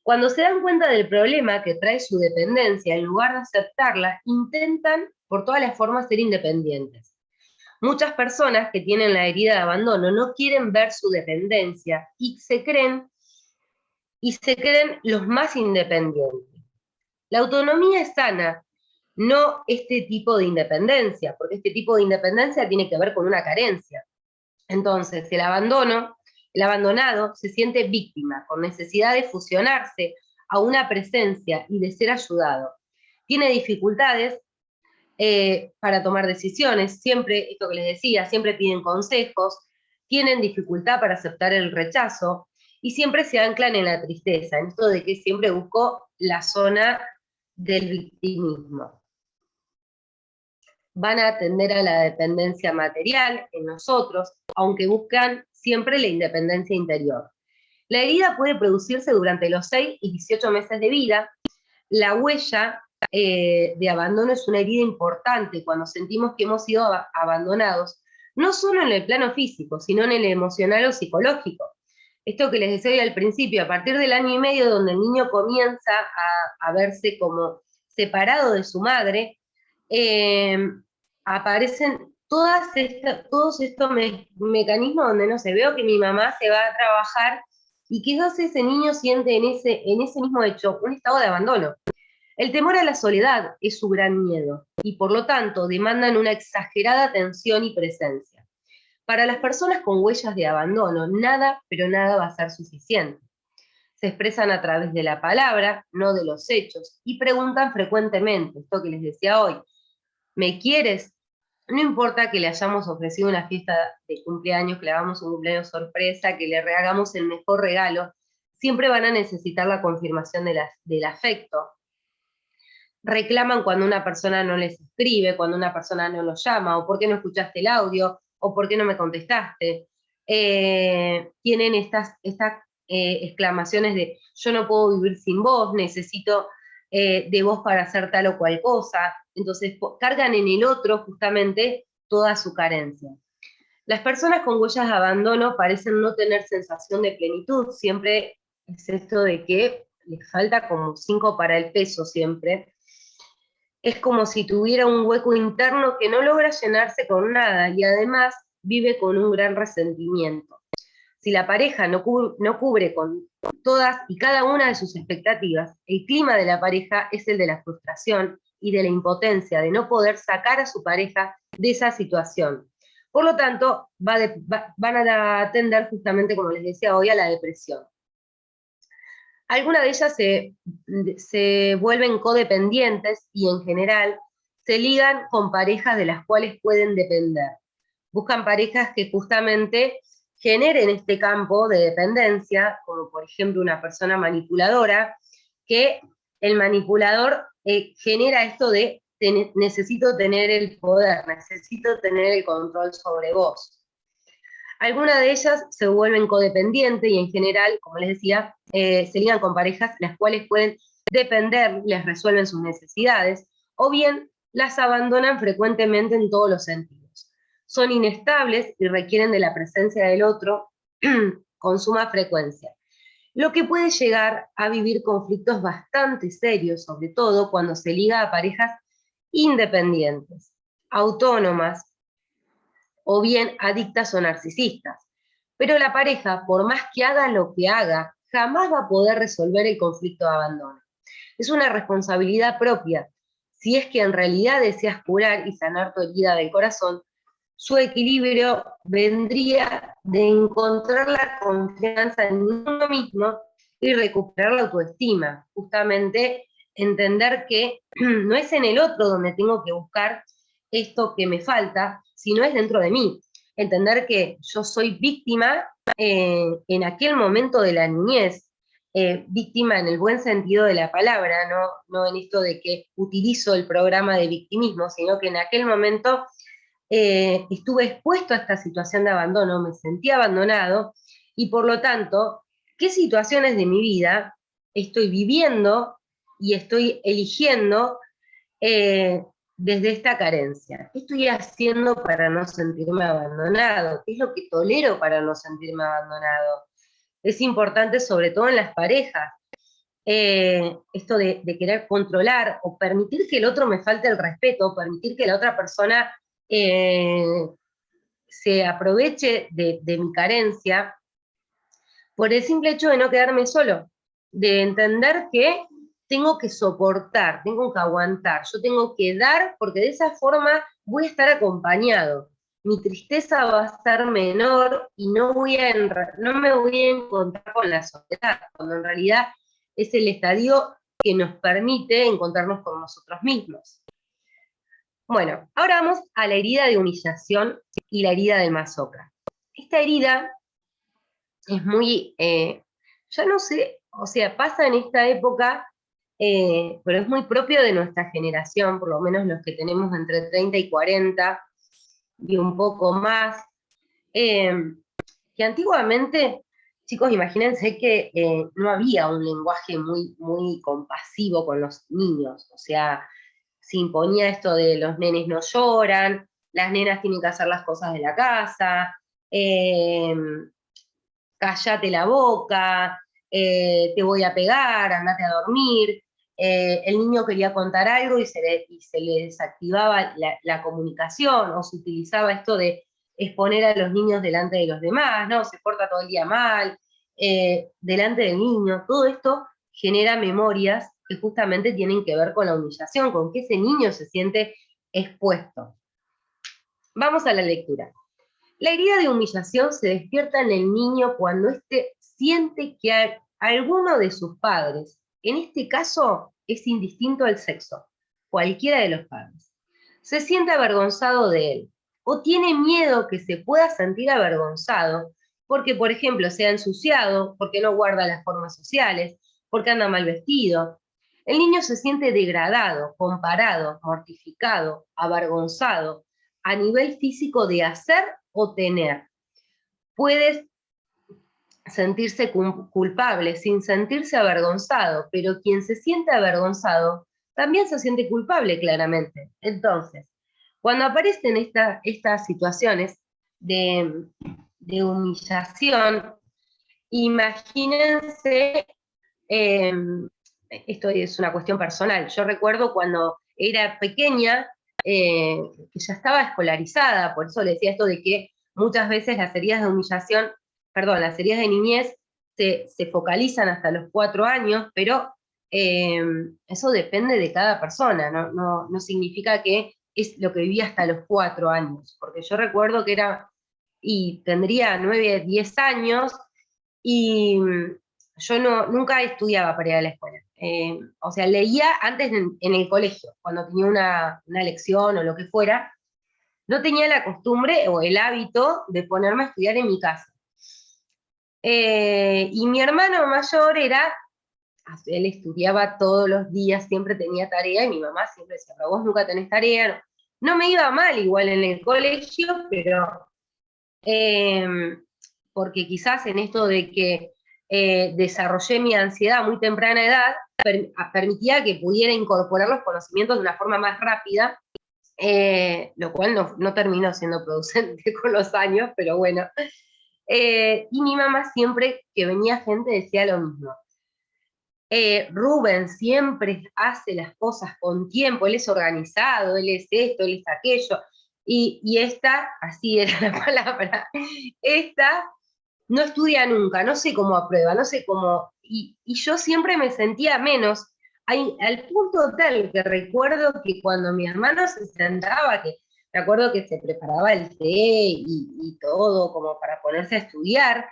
Cuando se dan cuenta del problema que trae su dependencia, en lugar de aceptarla, intentan por todas las formas ser independientes. Muchas personas que tienen la herida de abandono no quieren ver su dependencia y se creen los más independientes. La autonomía es sana, no este tipo de independencia, porque este tipo de independencia tiene que ver con una carencia. Entonces, el abandonado se siente víctima, con necesidad de fusionarse a una presencia y de ser ayudado. Tiene dificultades para tomar decisiones, siempre, esto que les decía, siempre piden consejos, tienen dificultad para aceptar el rechazo y siempre se anclan en la tristeza, en esto de que siempre busco la zona del victimismo. Van a atender a la dependencia material en nosotros, aunque buscan siempre la independencia interior. La herida puede producirse durante los 6 y 18 meses de vida. La huella de abandono es una herida importante cuando sentimos que hemos sido abandonados, no solo en el plano físico, sino en el emocional o psicológico. Esto que les decía al principio, a partir del año y medio donde el niño comienza a verse como separado de su madre, aparecen todos estos mecanismos donde no sé, veo que mi mamá se va a trabajar y quizás ese niño siente en ese mismo hecho un estado de abandono. El temor a la soledad es su gran miedo y por lo tanto demandan una exagerada atención y presencia. Para las personas con huellas de abandono, nada, pero nada va a ser suficiente. Se expresan a través de la palabra, no de los hechos, y preguntan frecuentemente, esto que les decía hoy, ¿me quieres? No importa que le hayamos ofrecido una fiesta de cumpleaños, que le hagamos un cumpleaños sorpresa, que le hagamos el mejor regalo, siempre van a necesitar la confirmación del afecto. Reclaman cuando una persona no les escribe, cuando una persona no los llama, o por qué no escuchaste el audio, o por qué no me contestaste. Tienen estas exclamaciones de yo no puedo vivir sin vos, necesito de vos para hacer tal o cual cosa. entonces cargan en el otro justamente toda su carencia. Las personas con huellas de abandono parecen no tener sensación de plenitud, siempre es esto de que les falta como 5 para el peso siempre. Es como si tuviera un hueco interno que no logra llenarse con nada y además vive con un gran resentimiento. Si la pareja no cubre con todas y cada una de sus expectativas, el clima de la pareja es el de la frustración y de la impotencia de no poder sacar a su pareja de esa situación. Por lo tanto, van a tender justamente, como les decía hoy, a la depresión. Algunas de ellas se vuelven codependientes y en general se ligan con parejas de las cuales pueden depender. Buscan parejas que justamente generen este campo de dependencia, como por ejemplo una persona manipuladora, que el manipulador genera esto de necesito tener el poder, necesito tener el control sobre vos. Algunas de ellas se vuelven codependientes y en general, como les decía, se ligan con parejas las cuales pueden depender, les resuelven sus necesidades, o bien las abandonan frecuentemente en todos los sentidos. Son inestables y requieren de la presencia del otro con suma frecuencia, lo que puede llegar a vivir conflictos bastante serios, sobre todo cuando se liga a parejas independientes, autónomas, o bien adictas o narcisistas. Pero la pareja, por más que haga lo que haga, jamás va a poder resolver el conflicto de abandono. Es una responsabilidad propia. Si es que en realidad deseas curar y sanar tu herida del corazón, su equilibrio vendría de encontrar la confianza en uno mismo y recuperar la autoestima. Justamente entender que no es en el otro donde tengo que buscar esto que me falta, sino es dentro de mí. Entender que yo soy víctima en aquel momento de la niñez, víctima en el buen sentido de la palabra, no en esto de que utilizo el programa de victimismo, sino que en aquel momento estuve expuesto a esta situación de abandono, me sentí abandonado, y por lo tanto, ¿qué situaciones de mi vida estoy viviendo y estoy eligiendo desde esta carencia? ¿Qué estoy haciendo para no sentirme abandonado? ¿Qué es lo que tolero para no sentirme abandonado? Es importante, sobre todo en las parejas, esto de querer controlar o permitir que el otro me falte el respeto, permitir que la otra persona se aproveche de mi carencia, por el simple hecho de no quedarme solo, de entender que tengo que soportar, tengo que aguantar, yo tengo que dar, porque de esa forma voy a estar acompañado. Mi tristeza va a ser menor y no me voy a encontrar con la soledad, cuando en realidad es el estadio que nos permite encontrarnos con nosotros mismos. Bueno, ahora vamos a la herida de humillación y la herida del masoca. Esta herida es muy, ya no sé, o sea, pasa en esta época, pero es muy propio de nuestra generación, por lo menos los que tenemos entre 30 y 40 y un poco más, que antiguamente, chicos, imagínense que no había un lenguaje muy compasivo con los niños, o sea, se imponía esto de los nenes no lloran, las nenas tienen que hacer las cosas de la casa, cállate la boca, te voy a pegar, andate a dormir. El niño quería contar algo y se le desactivaba la comunicación, o se utilizaba esto de exponer a los niños delante de los demás, ¿no? Se porta todo el día mal, delante del niño. Todo esto genera memorias que justamente tienen que ver con la humillación, con que ese niño se siente expuesto. Vamos a la lectura. La herida de humillación se despierta en el niño cuando éste siente que alguno de sus padres, en este caso es indistinto al sexo, cualquiera de los padres, se siente avergonzado de él o tiene miedo que se pueda sentir avergonzado porque, por ejemplo, se ha ensuciado, porque no guarda las formas sociales, porque anda mal vestido. El niño se siente degradado, comparado, mortificado, avergonzado a nivel físico de hacer o tener. Puedes sentirse culpable sin sentirse avergonzado, pero quien se siente avergonzado también se siente culpable claramente. Entonces, cuando aparecen estas situaciones de humillación, imagínense, eh, esto es una cuestión personal, yo recuerdo cuando era pequeña, que ya estaba escolarizada, por eso le decía esto de que muchas veces las heridas de humillación, perdón, las heridas de niñez se focalizan hasta los 4 años, pero eso depende de cada persona, no significa que es lo que vivía hasta los 4 años, porque yo recuerdo que era, y tendría 9, 10 años, y yo nunca estudiaba para ir a la escuela. O sea, leía antes en el colegio, cuando tenía una lección o lo que fuera, no tenía la costumbre o el hábito de ponerme a estudiar en mi casa. Y mi hermano mayor él estudiaba todos los días, siempre tenía tarea, y mi mamá siempre decía, pero vos nunca tenés tarea. No me iba mal igual en el colegio, pero porque quizás en esto de que desarrollé mi ansiedad a muy temprana edad, permitía que pudiera incorporar los conocimientos de una forma más rápida, lo cual no terminó siendo producente con los años, pero bueno. Y mi mamá siempre que venía gente decía lo mismo. Rubén siempre hace las cosas con tiempo, él es organizado, él es esto, él es aquello, y esta, así era la palabra, esta no estudia nunca, no sé cómo aprueba, no sé cómo, y yo siempre me sentía menos, al punto tal que recuerdo que cuando mi hermano se sentaba, que me acuerdo que se preparaba el té y todo como para ponerse a estudiar,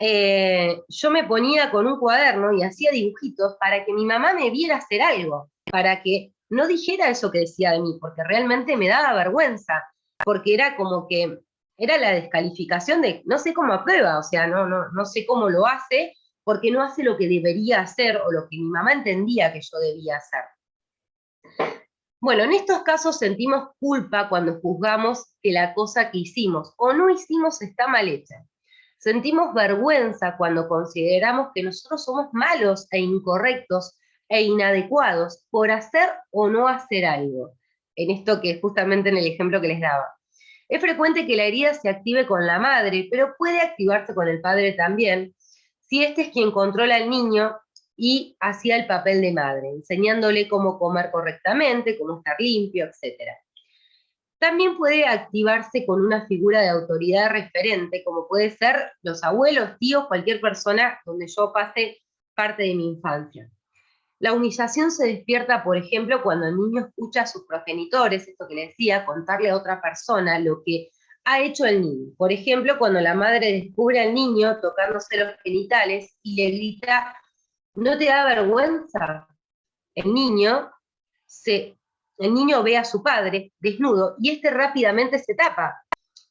yo me ponía con un cuaderno y hacía dibujitos para que mi mamá me viera hacer algo, para que no dijera eso que decía de mí, porque realmente me daba vergüenza, porque era como que era la descalificación de no sé cómo aprueba, o sea, no sé cómo lo hace, porque no hace lo que debería hacer o lo que mi mamá entendía que yo debía hacer. Bueno, en estos casos sentimos culpa cuando juzgamos que la cosa que hicimos o no hicimos está mal hecha. Sentimos vergüenza cuando consideramos que nosotros somos malos e incorrectos e inadecuados por hacer o no hacer algo. En esto que justamente en el ejemplo que les daba. Es frecuente que la herida se active con la madre, pero puede activarse con el padre también, si este es quien controla al niño y hacía el papel de madre, enseñándole cómo comer correctamente, cómo estar limpio, etc. También puede activarse con una figura de autoridad referente, como puede ser los abuelos, tíos, cualquier persona donde yo pase parte de mi infancia. La humillación se despierta, por ejemplo, cuando el niño escucha a sus progenitores, esto que le decía, contarle a otra persona lo que ha hecho el niño. Por ejemplo, cuando la madre descubre al niño tocándose los genitales y le grita, ¿no te da vergüenza? El niño, el niño ve a su padre desnudo y este rápidamente se tapa.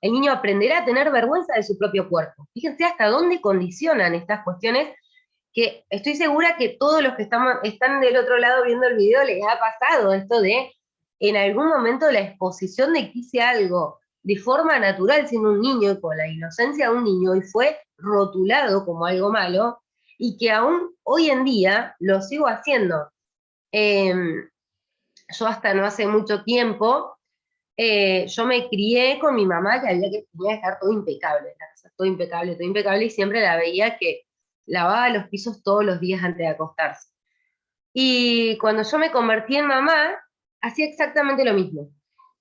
El niño aprenderá a tener vergüenza de su propio cuerpo. Fíjense hasta dónde condicionan estas cuestiones, que estoy segura que todos los que están del otro lado viendo el video les ha pasado esto de, en algún momento, la exposición de que hice algo de forma natural siendo un niño y con la inocencia de un niño y fue rotulado como algo malo, y que aún hoy en día lo sigo haciendo. Yo hasta no hace mucho tiempo, yo me crié con mi mamá que tenía que estar todo impecable, la casa, todo impecable, y siempre la veía que lavaba los pisos todos los días antes de acostarse. Y cuando yo me convertí en mamá, hacía exactamente lo mismo.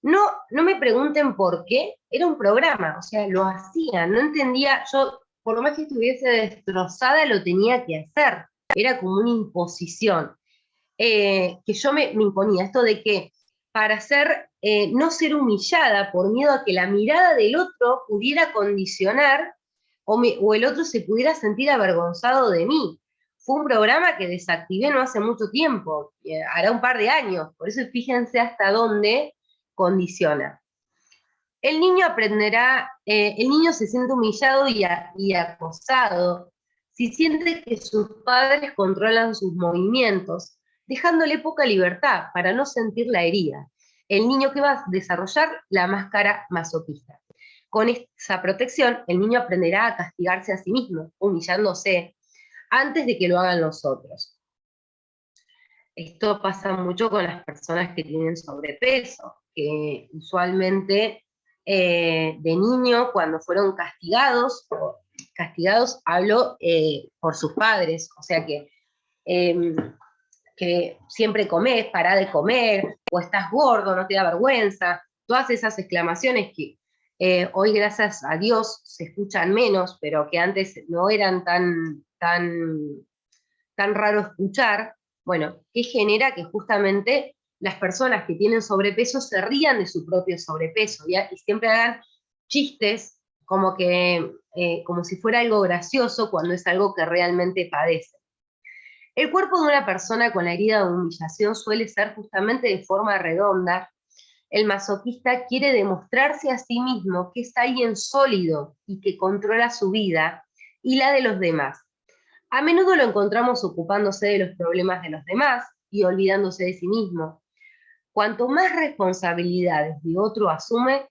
No me pregunten por qué, era un programa, o sea, lo hacía, no entendía, yo, por lo más que estuviese destrozada, lo tenía que hacer, era como una imposición. Que yo me imponía, esto de que para no ser humillada por miedo a que la mirada del otro pudiera condicionar o el otro se pudiera sentir avergonzado de mí. Fue un programa que desactivé no hace mucho tiempo, hará un par de años, por eso fíjense hasta dónde condiciona. El niño aprenderá, el niño se siente humillado y acosado si siente que sus padres controlan sus movimientos, dejándole poca libertad para no sentir la herida. El niño que va a desarrollar la máscara masoquista. Con esa protección, el niño aprenderá a castigarse a sí mismo, humillándose, antes de que lo hagan los otros. Esto pasa mucho con las personas que tienen sobrepeso, que usualmente de niño, cuando fueron castigados hablo por sus padres, o sea eh, que siempre comés, pará de comer, o estás gordo, no te da vergüenza, todas esas exclamaciones que hoy gracias a Dios se escuchan menos, pero que antes no eran tan raro escuchar, bueno, que genera que justamente las personas que tienen sobrepeso se rían de su propio sobrepeso y siempre hagan chistes como si fuera algo gracioso cuando es algo que realmente padece. El cuerpo de una persona con la herida de humillación suele ser justamente de forma redonda. El masoquista quiere demostrarse a sí mismo que es alguien sólido y que controla su vida y la de los demás. A menudo lo encontramos ocupándose de los problemas de los demás y olvidándose de sí mismo. Cuanto más responsabilidades de otro asume,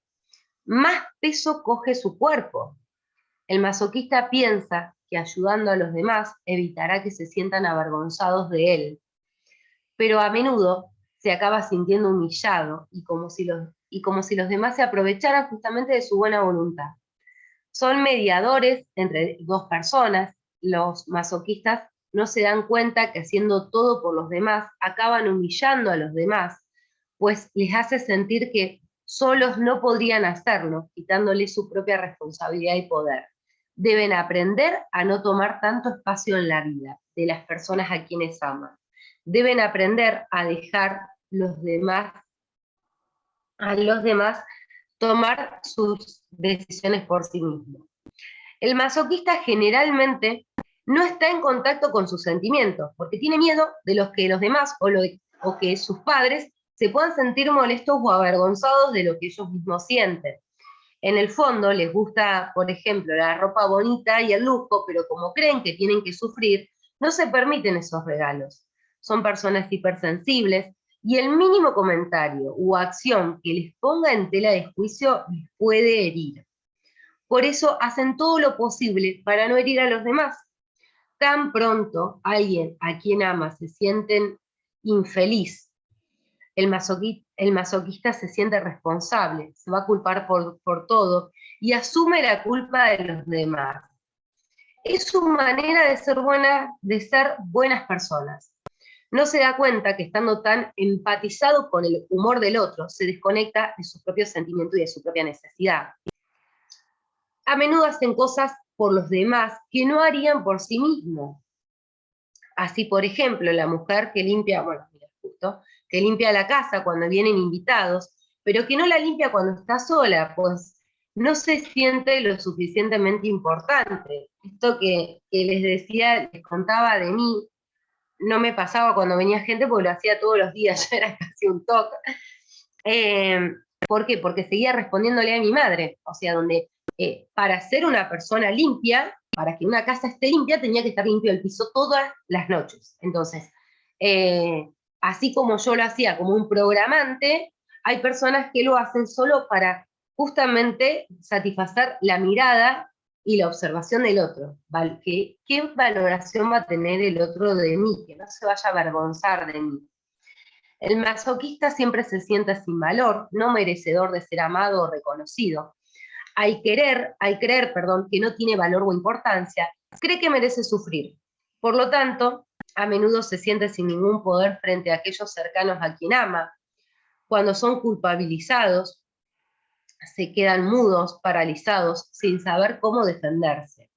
más peso coge su cuerpo. El masoquista piensa que ayudando a los demás evitará que se sientan avergonzados de él, pero a menudo se acaba sintiendo humillado y como si los demás se aprovecharan justamente de su buena voluntad. Son mediadores entre dos personas. Los masoquistas no se dan cuenta que haciendo todo por los demás acaban humillando a los demás, pues les hace sentir que solos no podrían hacerlo, quitándoles su propia responsabilidad y poder. Deben aprender a no tomar tanto espacio en la vida de las personas a quienes aman. Deben aprender a dejar a los demás tomar sus decisiones por sí mismos. El masoquista generalmente no está en contacto con sus sentimientos, porque tiene miedo de que los demás o que sus padres se puedan sentir molestos o avergonzados de lo que ellos mismos sienten. En el fondo les gusta, por ejemplo, la ropa bonita y el lujo, pero como creen que tienen que sufrir, no se permiten esos regalos. Son personas hipersensibles y el mínimo comentario o acción que les ponga en tela de juicio les puede herir. Por eso hacen todo lo posible para no herir a los demás. Tan pronto alguien a quien ama se sienten infeliz, el masoquista se siente responsable, se va a culpar por todo y asume la culpa de los demás. Es su manera de ser buenas personas. No se da cuenta que estando tan empatizado con el humor del otro, se desconecta de su propio sentimiento y de su propia necesidad. A menudo hacen cosas por los demás que no harían por sí mismos. Así, por ejemplo, la mujer que limpia, bueno, mira, justo, que limpia la casa cuando vienen invitados, pero que no la limpia cuando está sola, pues no se siente lo suficientemente importante. Esto que les decía, les contaba de mí, no me pasaba cuando venía gente porque lo hacía todos los días, ya era casi un toque. ¿Por qué? Porque seguía respondiéndole a mi madre, o sea, donde para ser una persona limpia, para que una casa esté limpia, tenía que estar limpio el piso todas las noches. Entonces, así como yo lo hacía como un programante, hay personas que lo hacen solo para justamente satisfacer la mirada y la observación del otro. ¿Qué valoración va a tener el otro de mí? Que no se vaya a avergonzar de mí. El masoquista siempre se siente sin valor, no merecedor de ser amado o reconocido. Al creer, que no tiene valor o importancia, cree que merece sufrir. Por lo tanto, a menudo se siente sin ningún poder frente a aquellos cercanos a quien ama. Cuando son culpabilizados, se quedan mudos, paralizados, sin saber cómo defenderse.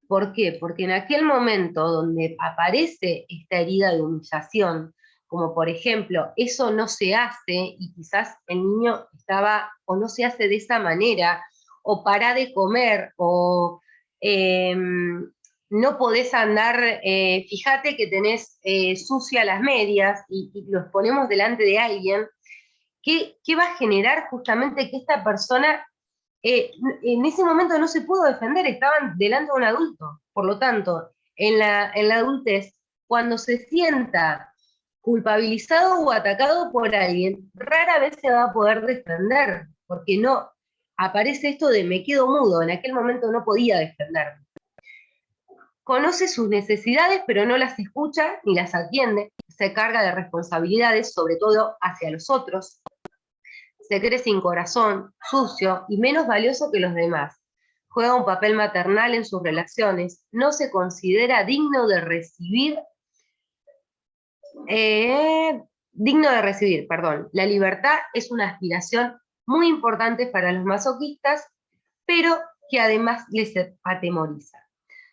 ¿Por qué? Porque en aquel momento donde aparece esta herida de humillación, como por ejemplo, eso no se hace y quizás el niño estaba o no se hace de esa manera, o para de comer, o no podés andar, fíjate que tenés sucia las medias y los ponemos delante de alguien, ¿qué va a generar justamente que esta persona en ese momento no se pudo defender, estaban delante de un adulto? Por lo tanto, en la adultez, cuando se sienta culpabilizado o atacado por alguien, rara vez se va a poder defender, porque no aparece esto de me quedo mudo, en aquel momento no podía defenderme. Conoce sus necesidades, pero no las escucha ni las atiende, se carga de responsabilidades, sobre todo hacia los otros, se cree sin corazón, sucio y menos valioso que los demás. Juega un papel maternal en sus relaciones, no se considera digno de recibir, perdón. La libertad es una aspiración muy importante para los masoquistas, pero que además les atemoriza.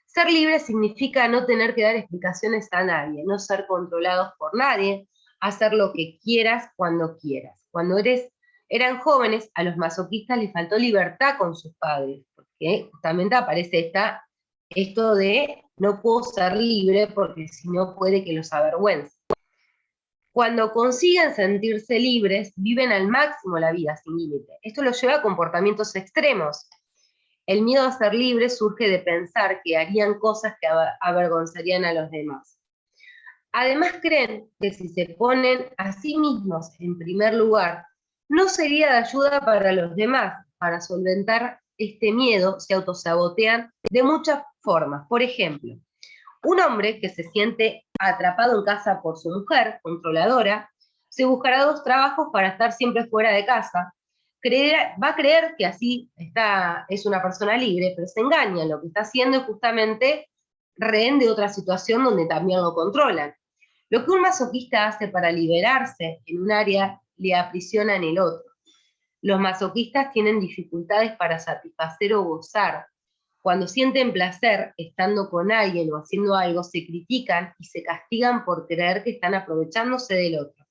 Ser libre significa no tener que dar explicaciones a nadie, no ser controlados por nadie, hacer lo que quieras cuando quieras. Cuando eran jóvenes, a los masoquistas les faltó libertad con sus padres, porque justamente aparece esto de no puedo ser libre porque si no puede que los avergüence. Cuando consiguen sentirse libres, viven al máximo la vida sin límite. Esto los lleva a comportamientos extremos. El miedo a ser libre surge de pensar que harían cosas que avergonzarían a los demás. Además creen que si se ponen a sí mismos en primer lugar, no sería de ayuda para los demás. Para solventar este miedo se autosabotean de muchas formas. Por ejemplo, un hombre que se siente atrapado en casa por su mujer, controladora, se buscará 2 trabajos para estar siempre fuera de casa. Va a creer que así es una persona libre, pero se engaña. Lo que está haciendo es justamente rehén de otra situación donde también lo controlan. Lo que un masoquista hace para liberarse en un área, le aprisiona en el otro. Los masoquistas tienen dificultades para satisfacer o gozar. Cuando sienten placer estando con alguien o haciendo algo, se critican y se castigan por creer que están aprovechándose del otro.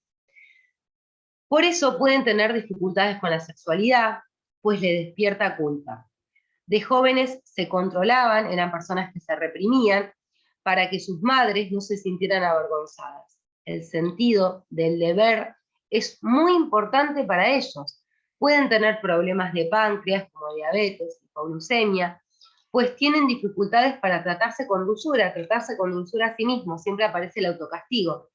Por eso pueden tener dificultades con la sexualidad, pues le despierta culpa. De jóvenes se controlaban, eran personas que se reprimían para que sus madres no se sintieran avergonzadas. El sentido del deber es muy importante para ellos. Pueden tener problemas de páncreas como diabetes, hipoglucemia, pues tienen dificultades para tratarse con dulzura a sí mismos, siempre aparece el autocastigo.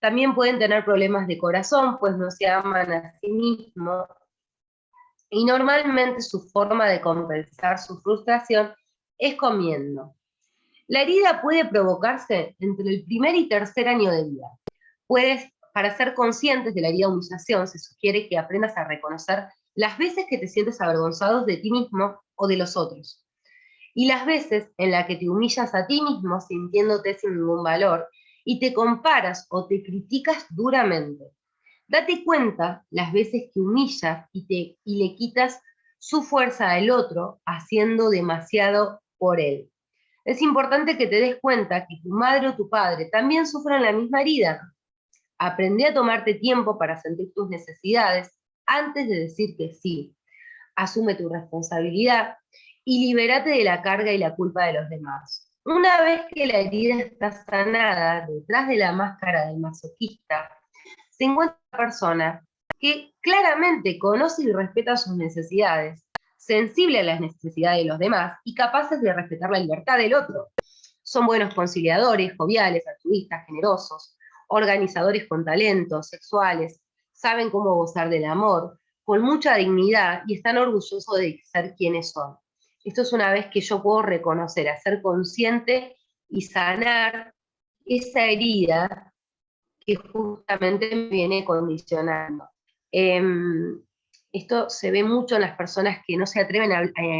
También pueden tener problemas de corazón, pues no se aman a sí mismos, y normalmente su forma de compensar su frustración es comiendo. La herida puede provocarse entre el primer y tercer año de vida. Para ser conscientes de la herida de humillación, se sugiere que aprendas a reconocer las veces que te sientes avergonzado de ti mismo o de los otros, y las veces en las que te humillas a ti mismo sintiéndote sin ningún valor y te comparas o te criticas duramente. Date cuenta las veces que humillas y le quitas su fuerza al otro haciendo demasiado por él. Es importante que te des cuenta que tu madre o tu padre también sufren la misma herida. Aprende a tomarte tiempo para sentir tus necesidades antes de decir que sí. Asume tu responsabilidad y libérate de la carga y la culpa de los demás. Una vez que la herida está sanada, detrás de la máscara del masoquista, se encuentra una persona que claramente conoce y respeta sus necesidades, sensible a las necesidades de los demás y capaces de respetar la libertad del otro. Son buenos conciliadores, joviales, altruistas, generosos, organizadores con talentos, sexuales, saben cómo gozar del amor, con mucha dignidad y están orgullosos de ser quienes son. Esto es una vez que yo puedo reconocer, hacer consciente y sanar esa herida que justamente me viene condicionando. Esto se ve mucho en las personas que no se atreven a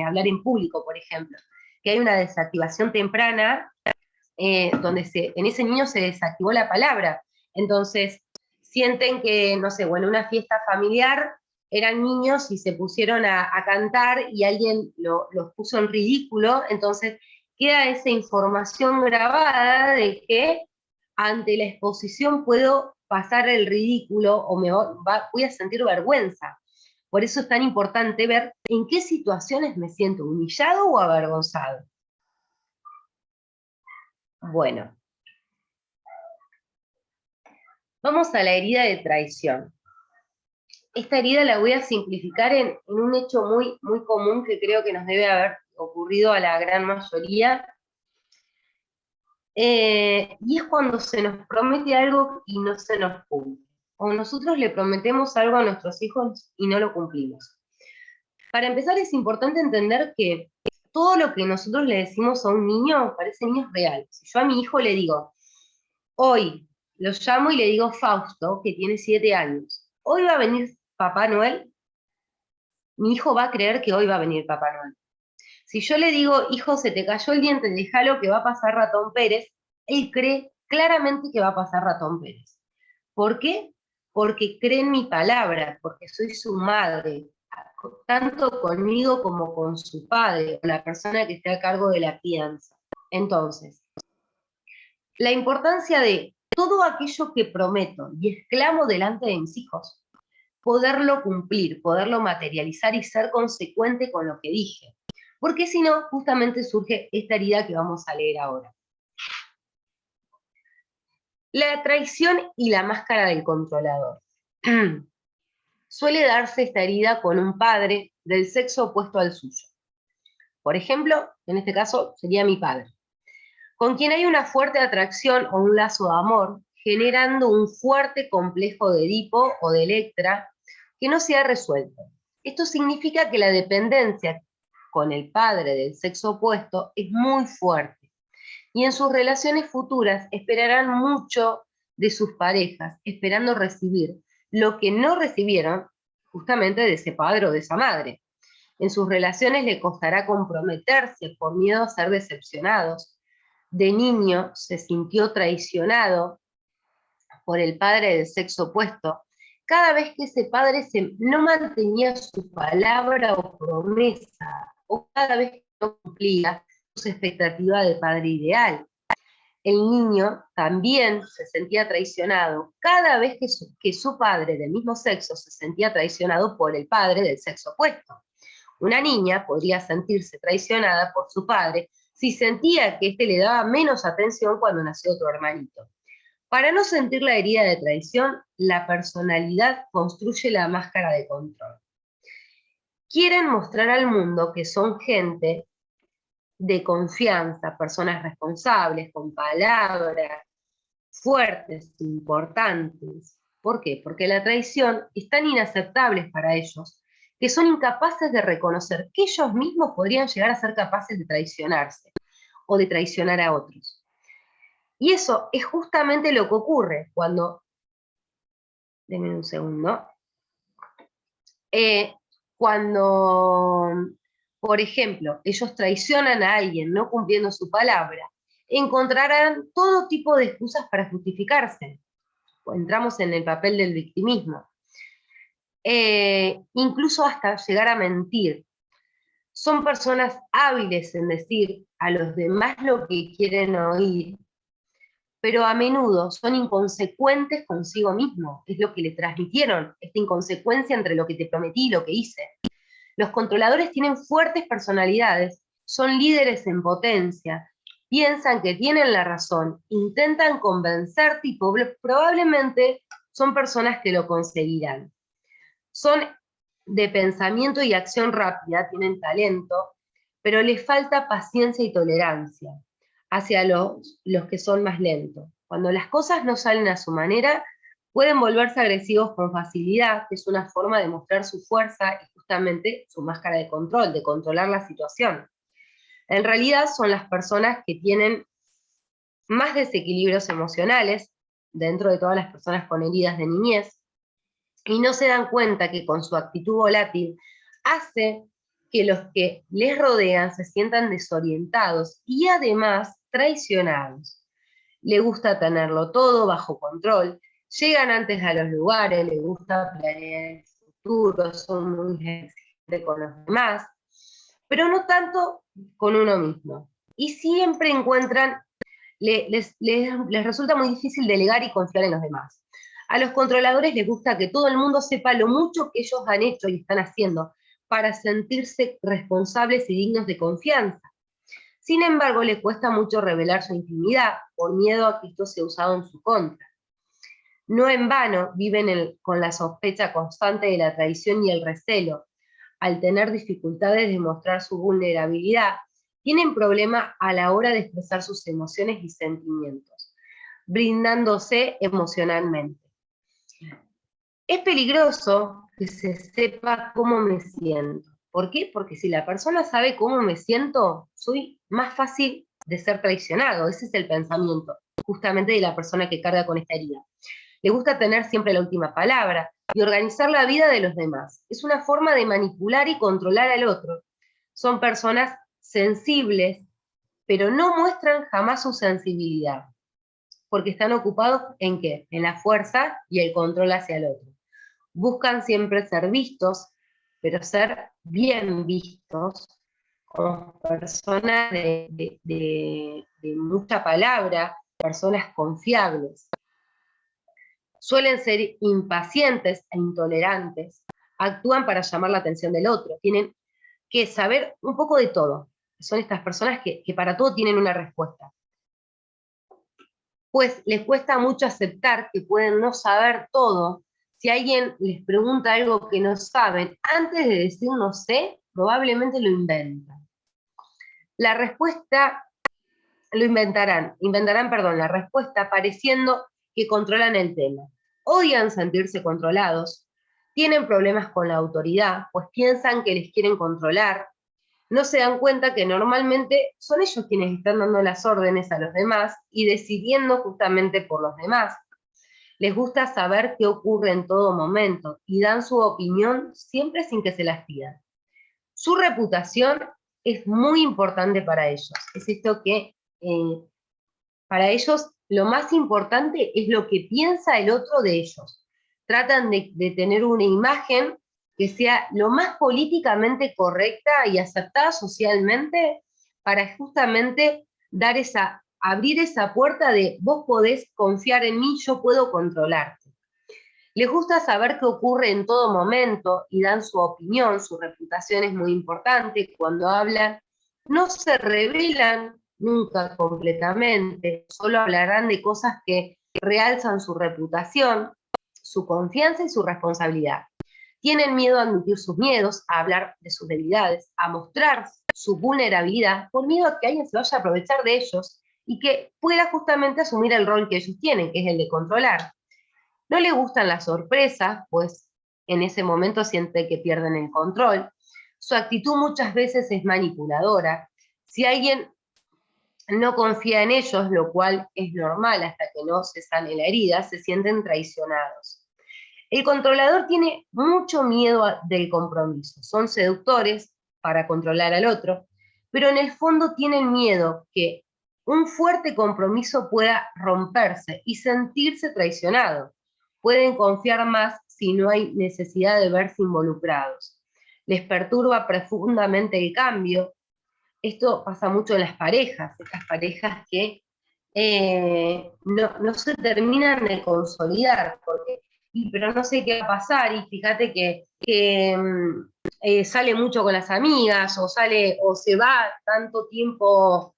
hablar en público, por ejemplo, que hay una desactivación temprana donde en ese niño se desactivó la palabra. Entonces, sienten que, no sé, bueno, en una fiesta familiar eran niños y se pusieron a cantar y alguien los puso en ridículo, entonces queda esa información grabada de que ante la exposición puedo pasar el ridículo o voy a sentir vergüenza. Por eso es tan importante ver en qué situaciones me siento humillado o avergonzado. Bueno, vamos a la herida de traición. Esta herida la voy a simplificar en un hecho muy, muy común que creo que nos debe haber ocurrido a la gran mayoría, y es cuando se nos promete algo y no se nos cumple. O nosotros le prometemos algo a nuestros hijos y no lo cumplimos. Para empezar, es importante entender que todo lo que nosotros le decimos a un niño, para ese niño es real. Si yo a mi hijo le digo, hoy Lo llamo y le digo, Fausto, que tiene 7 años, ¿hoy va a venir Papá Noel? Mi hijo va a creer que hoy va a venir Papá Noel. Si yo le digo, hijo, se te cayó el diente, déjalo que va a pasar Ratón Pérez, él cree claramente que va a pasar Ratón Pérez. ¿Por qué? Porque cree en mi palabra, porque soy su madre, tanto conmigo como con su padre, o la persona que esté a cargo de la crianza. Entonces, la importancia de todo aquello que prometo y exclamo delante de mis hijos, poderlo cumplir, poderlo materializar y ser consecuente con lo que dije. Porque si no, justamente surge esta herida que vamos a leer ahora. La traición y la máscara del controlador. Suele darse esta herida con un padre del sexo opuesto al suyo. Por ejemplo, en este caso sería mi padre, con quien hay una fuerte atracción o un lazo de amor, generando un fuerte complejo de Edipo o de Electra que no se ha resuelto. Esto significa que la dependencia con el padre del sexo opuesto es muy fuerte y en sus relaciones futuras esperarán mucho de sus parejas, esperando recibir lo que no recibieron justamente de ese padre o de esa madre. En sus relaciones le costará comprometerse por miedo a ser decepcionados. De niño se sintió traicionado por el padre del sexo opuesto. Cada vez que ese padre no mantenía su palabra o promesa, o cada vez que no cumplía sus expectativas de padre ideal. El niño también se sentía traicionado cada vez que su padre del mismo sexo se sentía traicionado por el padre del sexo opuesto. Una niña podría sentirse traicionada por su padre si sentía que éste le daba menos atención cuando nació otro hermanito. Para no sentir la herida de traición, la personalidad construye la máscara de control. Quieren mostrar al mundo que son gente de confianza, personas responsables, con palabras, fuertes, importantes. ¿Por qué? Porque la traición es tan inaceptable para ellos que son incapaces de reconocer que ellos mismos podrían llegar a ser capaces de traicionarse o de traicionar a otros. Y eso es justamente lo que ocurre cuando, denme un segundo, cuando, por ejemplo, ellos traicionan a alguien no cumpliendo su palabra, encontrarán todo tipo de excusas para justificarse. Entramos en el papel del victimismo. Incluso hasta llegar a mentir. Son personas hábiles en decir a los demás lo que quieren oír, pero a menudo son inconsecuentes consigo mismos. Es lo que le transmitieron, esta inconsecuencia entre lo que te prometí y lo que hice. Los controladores tienen fuertes personalidades, son líderes en potencia, piensan que tienen la razón, intentan convencerte y probablemente son personas que lo conseguirán. Son de pensamiento y acción rápida, tienen talento, pero les falta paciencia y tolerancia hacia los que son más lentos. Cuando las cosas no salen a su manera, pueden volverse agresivos con facilidad, que es una forma de mostrar su fuerza y justamente su máscara de control, de controlar la situación. En realidad son las personas que tienen más desequilibrios emocionales dentro de todas las personas con heridas de niñez, y no se dan cuenta que con su actitud volátil hace que los que les rodean se sientan desorientados y además traicionados. Le gusta tenerlo todo bajo control, llegan antes a los lugares, les gusta planear el futuro, son muy exigentes con los demás, pero no tanto con uno mismo. Y siempre encuentran, les resulta muy difícil delegar y confiar en los demás. A los controladores les gusta que todo el mundo sepa lo mucho que ellos han hecho y están haciendo para sentirse responsables y dignos de confianza. Sin embargo, les cuesta mucho revelar su intimidad por miedo a que esto sea usado en su contra. No en vano viven con la sospecha constante de la traición y el recelo. Al tener dificultades de mostrar su vulnerabilidad, tienen problema a la hora de expresar sus emociones y sentimientos, brindándose emocionalmente. Es peligroso que se sepa cómo me siento. ¿Por qué? Porque si la persona sabe cómo me siento, soy más fácil de ser traicionado. Ese es el pensamiento, justamente de la persona que carga con esta herida. Le gusta tener siempre la última palabra y organizar la vida de los demás. Es una forma de manipular y controlar al otro. Son personas sensibles, pero no muestran jamás su sensibilidad, porque están ocupados ¿en qué? En la fuerza y el control hacia el otro. Buscan siempre ser vistos, pero ser bien vistos, como personas de mucha palabra, personas confiables. Suelen ser impacientes e intolerantes, actúan para llamar la atención del otro, tienen que saber un poco de todo. Son estas personas que para todo tienen una respuesta. Pues les cuesta mucho aceptar que pueden no saber todo. Si alguien les pregunta algo que no saben, antes de decir no sé, probablemente lo inventan. La respuesta inventarán, la respuesta pareciendo que controlan el tema. Odian sentirse controlados, tienen problemas con la autoridad, pues piensan que les quieren controlar, no se dan cuenta que normalmente son ellos quienes están dando las órdenes a los demás y decidiendo justamente por los demás. Les gusta saber qué ocurre en todo momento y dan su opinión siempre sin que se las pidan. Su reputación es muy importante para ellos. Es esto que para ellos lo más importante es lo que piensa el otro de ellos. Tratan de tener una imagen que sea lo más políticamente correcta y aceptada socialmente para justamente abrir esa puerta de vos podés confiar en mí, yo puedo controlarte. Les gusta saber qué ocurre en todo momento y dan su opinión, su reputación es muy importante. Cuando hablan, no se revelan nunca completamente, solo hablarán de cosas que realzan su reputación, su confianza y su responsabilidad. Tienen miedo a admitir sus miedos, a hablar de sus debilidades, a mostrar su vulnerabilidad, por miedo a que alguien se vaya a aprovechar de ellos y que pueda justamente asumir el rol que ellos tienen, que es el de controlar. No le gustan las sorpresas, pues en ese momento siente que pierden el control. Su actitud muchas veces es manipuladora. Si alguien no confía en ellos, lo cual es normal hasta que no se sane la herida, se sienten traicionados. El controlador tiene mucho miedo del compromiso. Son seductores para controlar al otro, pero en el fondo tienen miedo que un fuerte compromiso pueda romperse y sentirse traicionado. Pueden confiar más si no hay necesidad de verse involucrados. Les perturba profundamente el cambio. Esto pasa mucho en las parejas, estas parejas que no se terminan de consolidar, porque, pero no sé qué va a pasar, y fíjate que sale mucho con las amigas, o se va tanto tiempo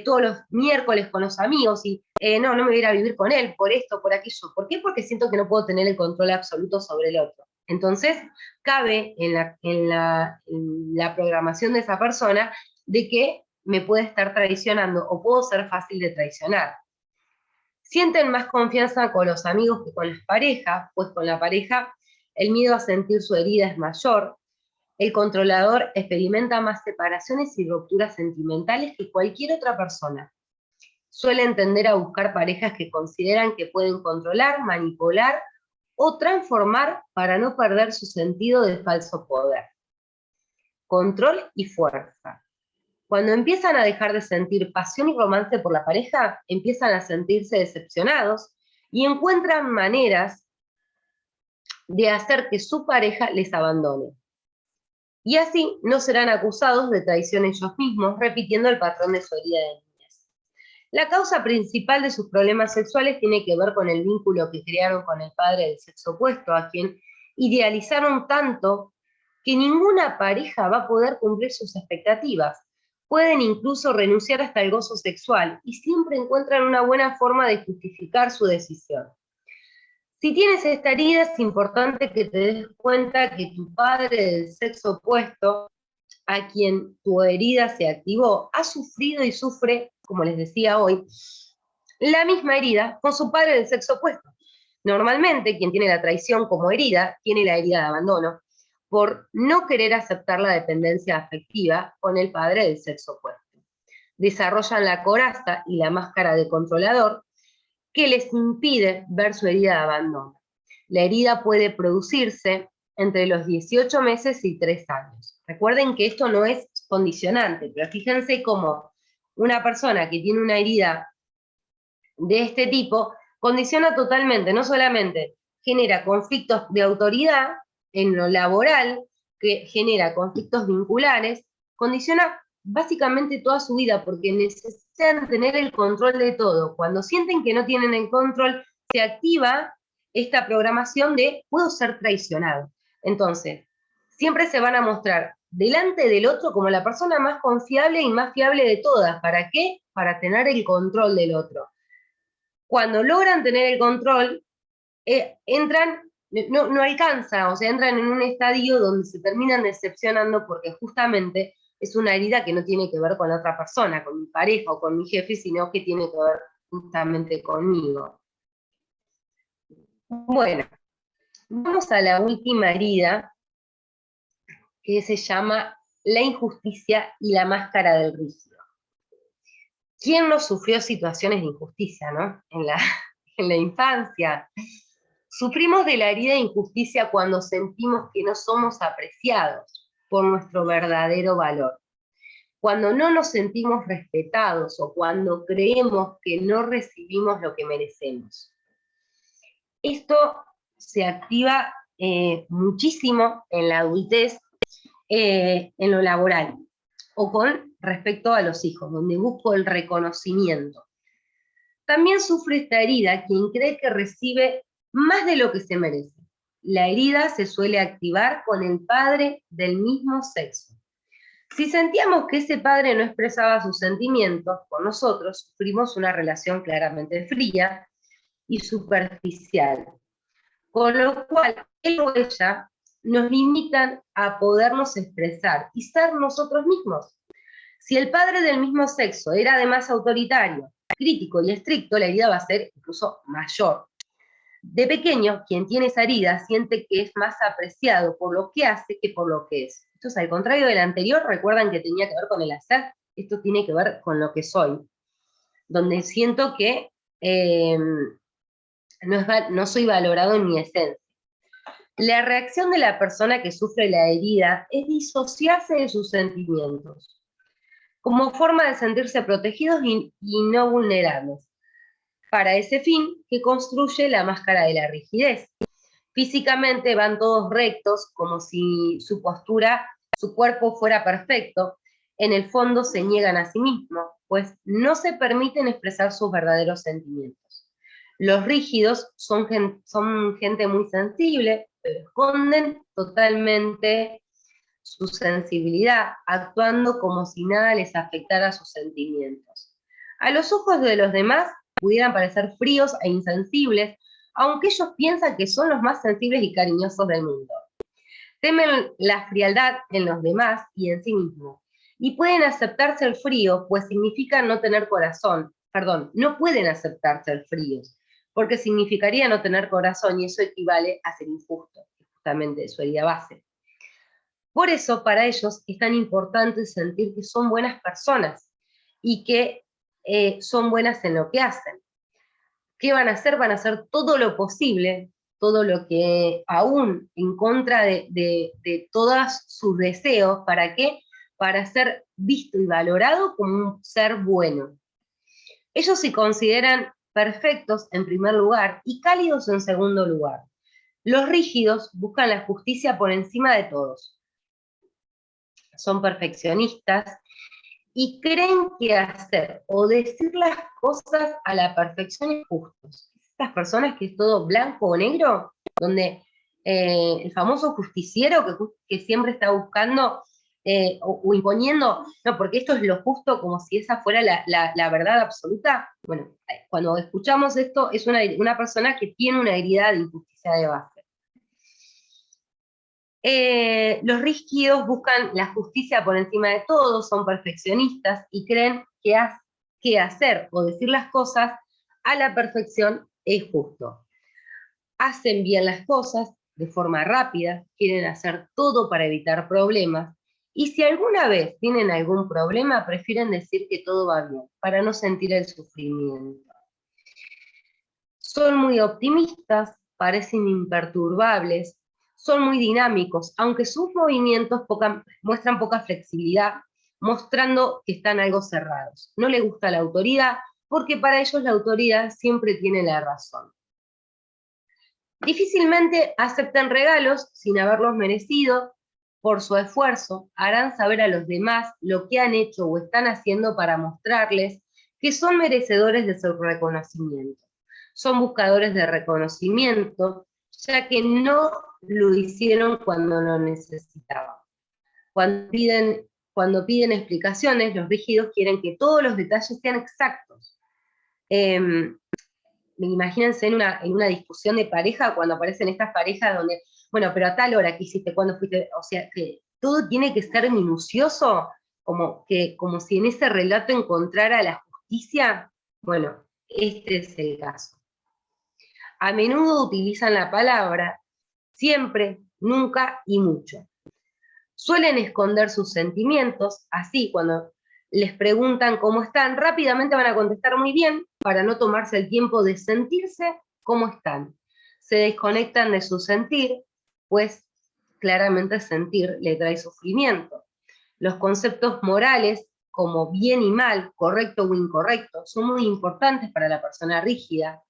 todos los miércoles con los amigos, y no me voy a ir a vivir con él, por esto, por aquello. ¿Por qué? Porque siento que no puedo tener el control absoluto sobre el otro. Entonces, cabe en la programación de esa persona de que me puede estar traicionando o puedo ser fácil de traicionar. Sienten más confianza con los amigos que con las parejas, pues con la pareja el miedo a sentir su herida es mayor. El controlador experimenta más separaciones y rupturas sentimentales que cualquier otra persona. Suelen tender a buscar parejas que consideran que pueden controlar, manipular o transformar para no perder su sentido de falso poder. Control y fuerza. Cuando empiezan a dejar de sentir pasión y romance por la pareja, empiezan a sentirse decepcionados y encuentran maneras de hacer que su pareja les abandone. Y así no serán acusados de traición ellos mismos, repitiendo el patrón de su herida de niñez. La causa principal de sus problemas sexuales tiene que ver con el vínculo que crearon con el padre del sexo opuesto, a quien idealizaron tanto que ninguna pareja va a poder cumplir sus expectativas. Pueden incluso renunciar hasta el gozo sexual y siempre encuentran una buena forma de justificar su decisión. Si tienes esta herida, es importante que te des cuenta que tu padre del sexo opuesto, a quien tu herida se activó, ha sufrido y sufre, como les decía hoy, la misma herida con su padre del sexo opuesto. Normalmente, quien tiene la traición como herida, tiene la herida de abandono, por no querer aceptar la dependencia afectiva con el padre del sexo opuesto. Desarrollan la coraza y la máscara de controlador, que les impide ver su herida de abandono. La herida puede producirse entre los 18 meses y 3 años. Recuerden que esto no es condicionante, pero fíjense cómo una persona que tiene una herida de este tipo condiciona totalmente, no solamente genera conflictos de autoridad en lo laboral, que genera conflictos vinculares, condiciona básicamente toda su vida, porque necesitan tener el control de todo. Cuando sienten que no tienen el control, se activa esta programación de puedo ser traicionado. Entonces, siempre se van a mostrar delante del otro como la persona más confiable y más fiable de todas. ¿Para qué? Para tener el control del otro. Cuando logran tener el control, entran, no alcanza, o sea, entran en un estadio donde se terminan decepcionando porque justamente es una herida que no tiene que ver con la otra persona, con mi pareja o con mi jefe, sino que tiene que ver justamente conmigo. Bueno, vamos a la última herida, que se llama la injusticia y la máscara del rígido. ¿Quién no sufrió situaciones de injusticia, no? En la infancia. Sufrimos de la herida de injusticia cuando sentimos que no somos apreciados por nuestro verdadero valor, cuando no nos sentimos respetados o cuando creemos que no recibimos lo que merecemos. Esto se activa muchísimo en la adultez, en lo laboral, o con respecto a los hijos, donde busco el reconocimiento. También sufre esta herida quien cree que recibe más de lo que se merece. La herida se suele activar con el padre del mismo sexo. Si sentíamos que ese padre no expresaba sus sentimientos por nosotros, sufrimos una relación claramente fría y superficial, con lo cual él o ella nos limitan a podernos expresar y ser nosotros mismos. Si el padre del mismo sexo era además autoritario, crítico y estricto, la herida va a ser incluso mayor. De pequeño, quien tiene esa herida siente que es más apreciado por lo que hace que por lo que es. Esto es al contrario del anterior, recuerdan que tenía que ver con el hacer, esto tiene que ver con lo que soy, donde siento que no soy valorado en mi esencia. La reacción de la persona que sufre la herida es disociarse de sus sentimientos, como forma de sentirse protegidos y no vulnerables. Para ese fin, que construye la máscara de la rigidez. Físicamente van todos rectos, como si su postura, su cuerpo fuera perfecto. En el fondo se niegan a sí mismos, pues no se permiten expresar sus verdaderos sentimientos. Los rígidos son gente muy sensible, pero esconden totalmente su sensibilidad, actuando como si nada les afectara sus sentimientos. A los ojos de los demás pudieran parecer fríos e insensibles, aunque ellos piensan que son los más sensibles y cariñosos del mundo. Temen la frialdad en los demás y en sí mismos, y pueden aceptarse el frío, pues significa no tener corazón. Perdón, no pueden aceptarse el frío, porque significaría no tener corazón y eso equivale a ser injusto, justamente su herida base. Por eso, para ellos es tan importante sentir que son buenas personas y que son buenas en lo que hacen. ¿Qué van a hacer? Van a hacer todo lo posible, todo lo que aún en contra de todos sus deseos. ¿Para qué? Para ser visto y valorado como un ser bueno. Ellos se consideran perfectos en primer lugar y cálidos en segundo lugar. Los rígidos buscan la justicia por encima de todos. Son perfeccionistas y creen que hacer o decir las cosas a la perfección es justo. Estas personas que es todo blanco o negro, donde el famoso justiciero que siempre está buscando o imponiendo, no, porque esto es lo justo como si esa fuera la verdad absoluta. Bueno, cuando escuchamos esto es una persona que tiene una herida de injusticia de base. Los rígidos buscan la justicia por encima de todo, son perfeccionistas y creen que hacer o decir las cosas a la perfección es justo. Hacen bien las cosas de forma rápida, quieren hacer todo para evitar problemas Y si alguna vez tienen algún problema, prefieren decir que todo va bien, para no sentir el sufrimiento. Son muy optimistas, parecen imperturbables, son muy dinámicos, aunque sus movimientos muestran poca flexibilidad, mostrando que están algo cerrados. No les gusta la autoridad, porque para ellos la autoridad siempre tiene la razón. Difícilmente aceptan regalos sin haberlos merecido. Por su esfuerzo, harán saber a los demás lo que han hecho o están haciendo para mostrarles que son merecedores de su reconocimiento. Son buscadores de reconocimiento, ya que no lo hicieron cuando lo necesitaban. Cuando piden explicaciones, los rígidos quieren que todos los detalles sean exactos. Imagínense en una discusión de pareja, cuando aparecen estas parejas donde, bueno, pero a tal hora que hiciste, cuándo fuiste, o sea, que todo tiene que ser minucioso, como si en ese relato encontrara la justicia. Bueno, este es el caso. A menudo utilizan la palabra siempre, nunca y mucho. Suelen esconder sus sentimientos, así cuando les preguntan cómo están, rápidamente van a contestar muy bien para no tomarse el tiempo de sentirse cómo están. Se desconectan de su sentir, pues claramente sentir le trae sufrimiento. Los conceptos morales, como bien y mal, correcto o incorrecto, son muy importantes para la persona rígida.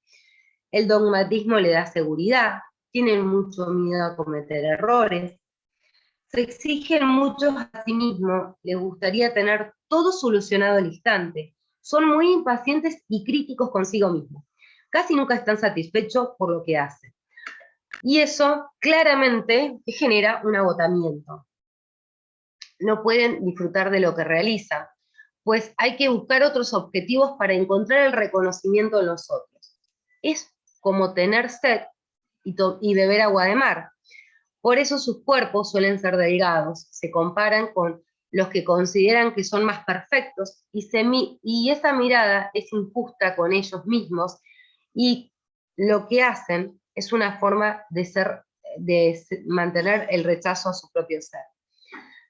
El dogmatismo le da seguridad, tienen mucho miedo a cometer errores, se exigen mucho a sí mismos, les gustaría tener todo solucionado al instante. Son muy impacientes y críticos consigo mismos. Casi nunca están satisfechos por lo que hacen. Y eso claramente genera un agotamiento. No pueden disfrutar de lo que realizan, pues hay que buscar otros objetivos para encontrar el reconocimiento en los otros. Es como tener sed y beber agua de mar. Por eso sus cuerpos suelen ser delgados, se comparan con los que consideran que son más perfectos y esa mirada es injusta con ellos mismos y lo que hacen es una forma de mantener el rechazo a su propio ser.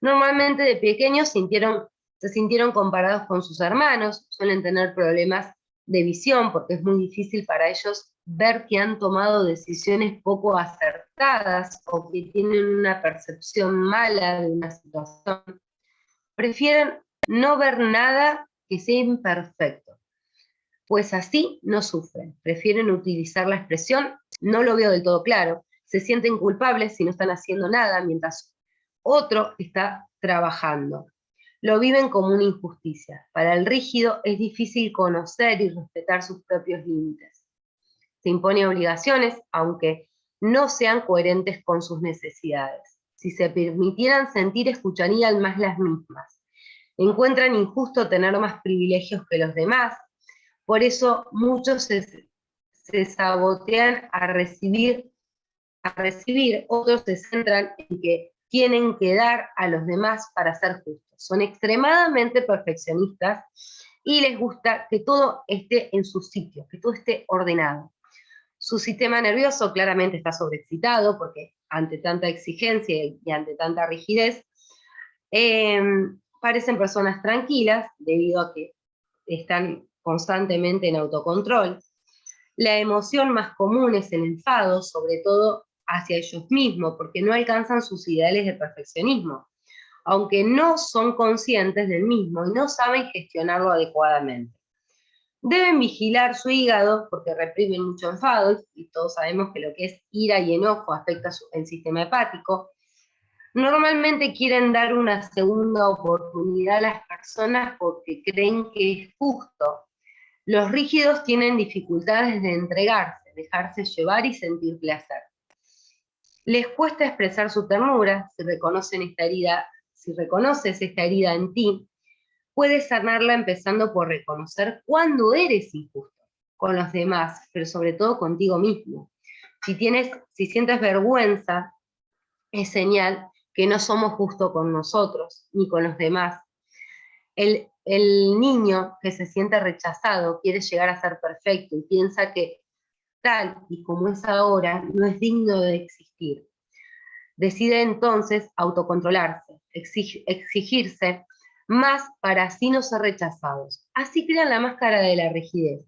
Normalmente de pequeños se sintieron comparados con sus hermanos, suelen tener problemas de visión porque es muy difícil para ellos ver que han tomado decisiones poco acertadas o que tienen una percepción mala de una situación. Prefieren no ver nada que sea imperfecto, pues así no sufren. Prefieren utilizar la expresión no lo veo del todo claro. Se sienten culpables si no están haciendo nada mientras otro está trabajando. Lo viven como una injusticia. Para el rígido es difícil conocer y respetar sus propios límites. Se impone obligaciones, aunque no sean coherentes con sus necesidades. Si se permitieran sentir, escucharían más las mismas. Encuentran injusto tener más privilegios que los demás, por eso muchos se sabotean a recibir, otros se centran en que tienen que dar a los demás para ser justos. Son extremadamente perfeccionistas y les gusta que todo esté en su sitio, que todo esté ordenado. Su sistema nervioso claramente está sobreexcitado porque ante tanta exigencia y ante tanta rigidez, parecen personas tranquilas debido a que están constantemente en autocontrol. La emoción más común es el enfado, sobre todo hacia ellos mismos, porque no alcanzan sus ideales de perfeccionismo, aunque no son conscientes del mismo y no saben gestionarlo adecuadamente. Deben vigilar su hígado porque reprimen mucho enfado, y todos sabemos que lo que es ira y enojo afecta el sistema hepático. Normalmente quieren dar una segunda oportunidad a las personas porque creen que es justo. Los rígidos tienen dificultades de entregarse, dejarse llevar y sentir placer. Les cuesta expresar su ternura. Si reconoces esta herida en ti, puedes sanarla empezando por reconocer cuándo eres injusto con los demás, pero sobre todo contigo mismo. Si sientes vergüenza, es señal que no somos justos con nosotros ni con los demás. El niño que se siente rechazado quiere llegar a ser perfecto y piensa que tal y como es ahora no es digno de existir. Decide entonces autocontrolarse. exigirse más para así no ser rechazados. Así crean la máscara de la rigidez.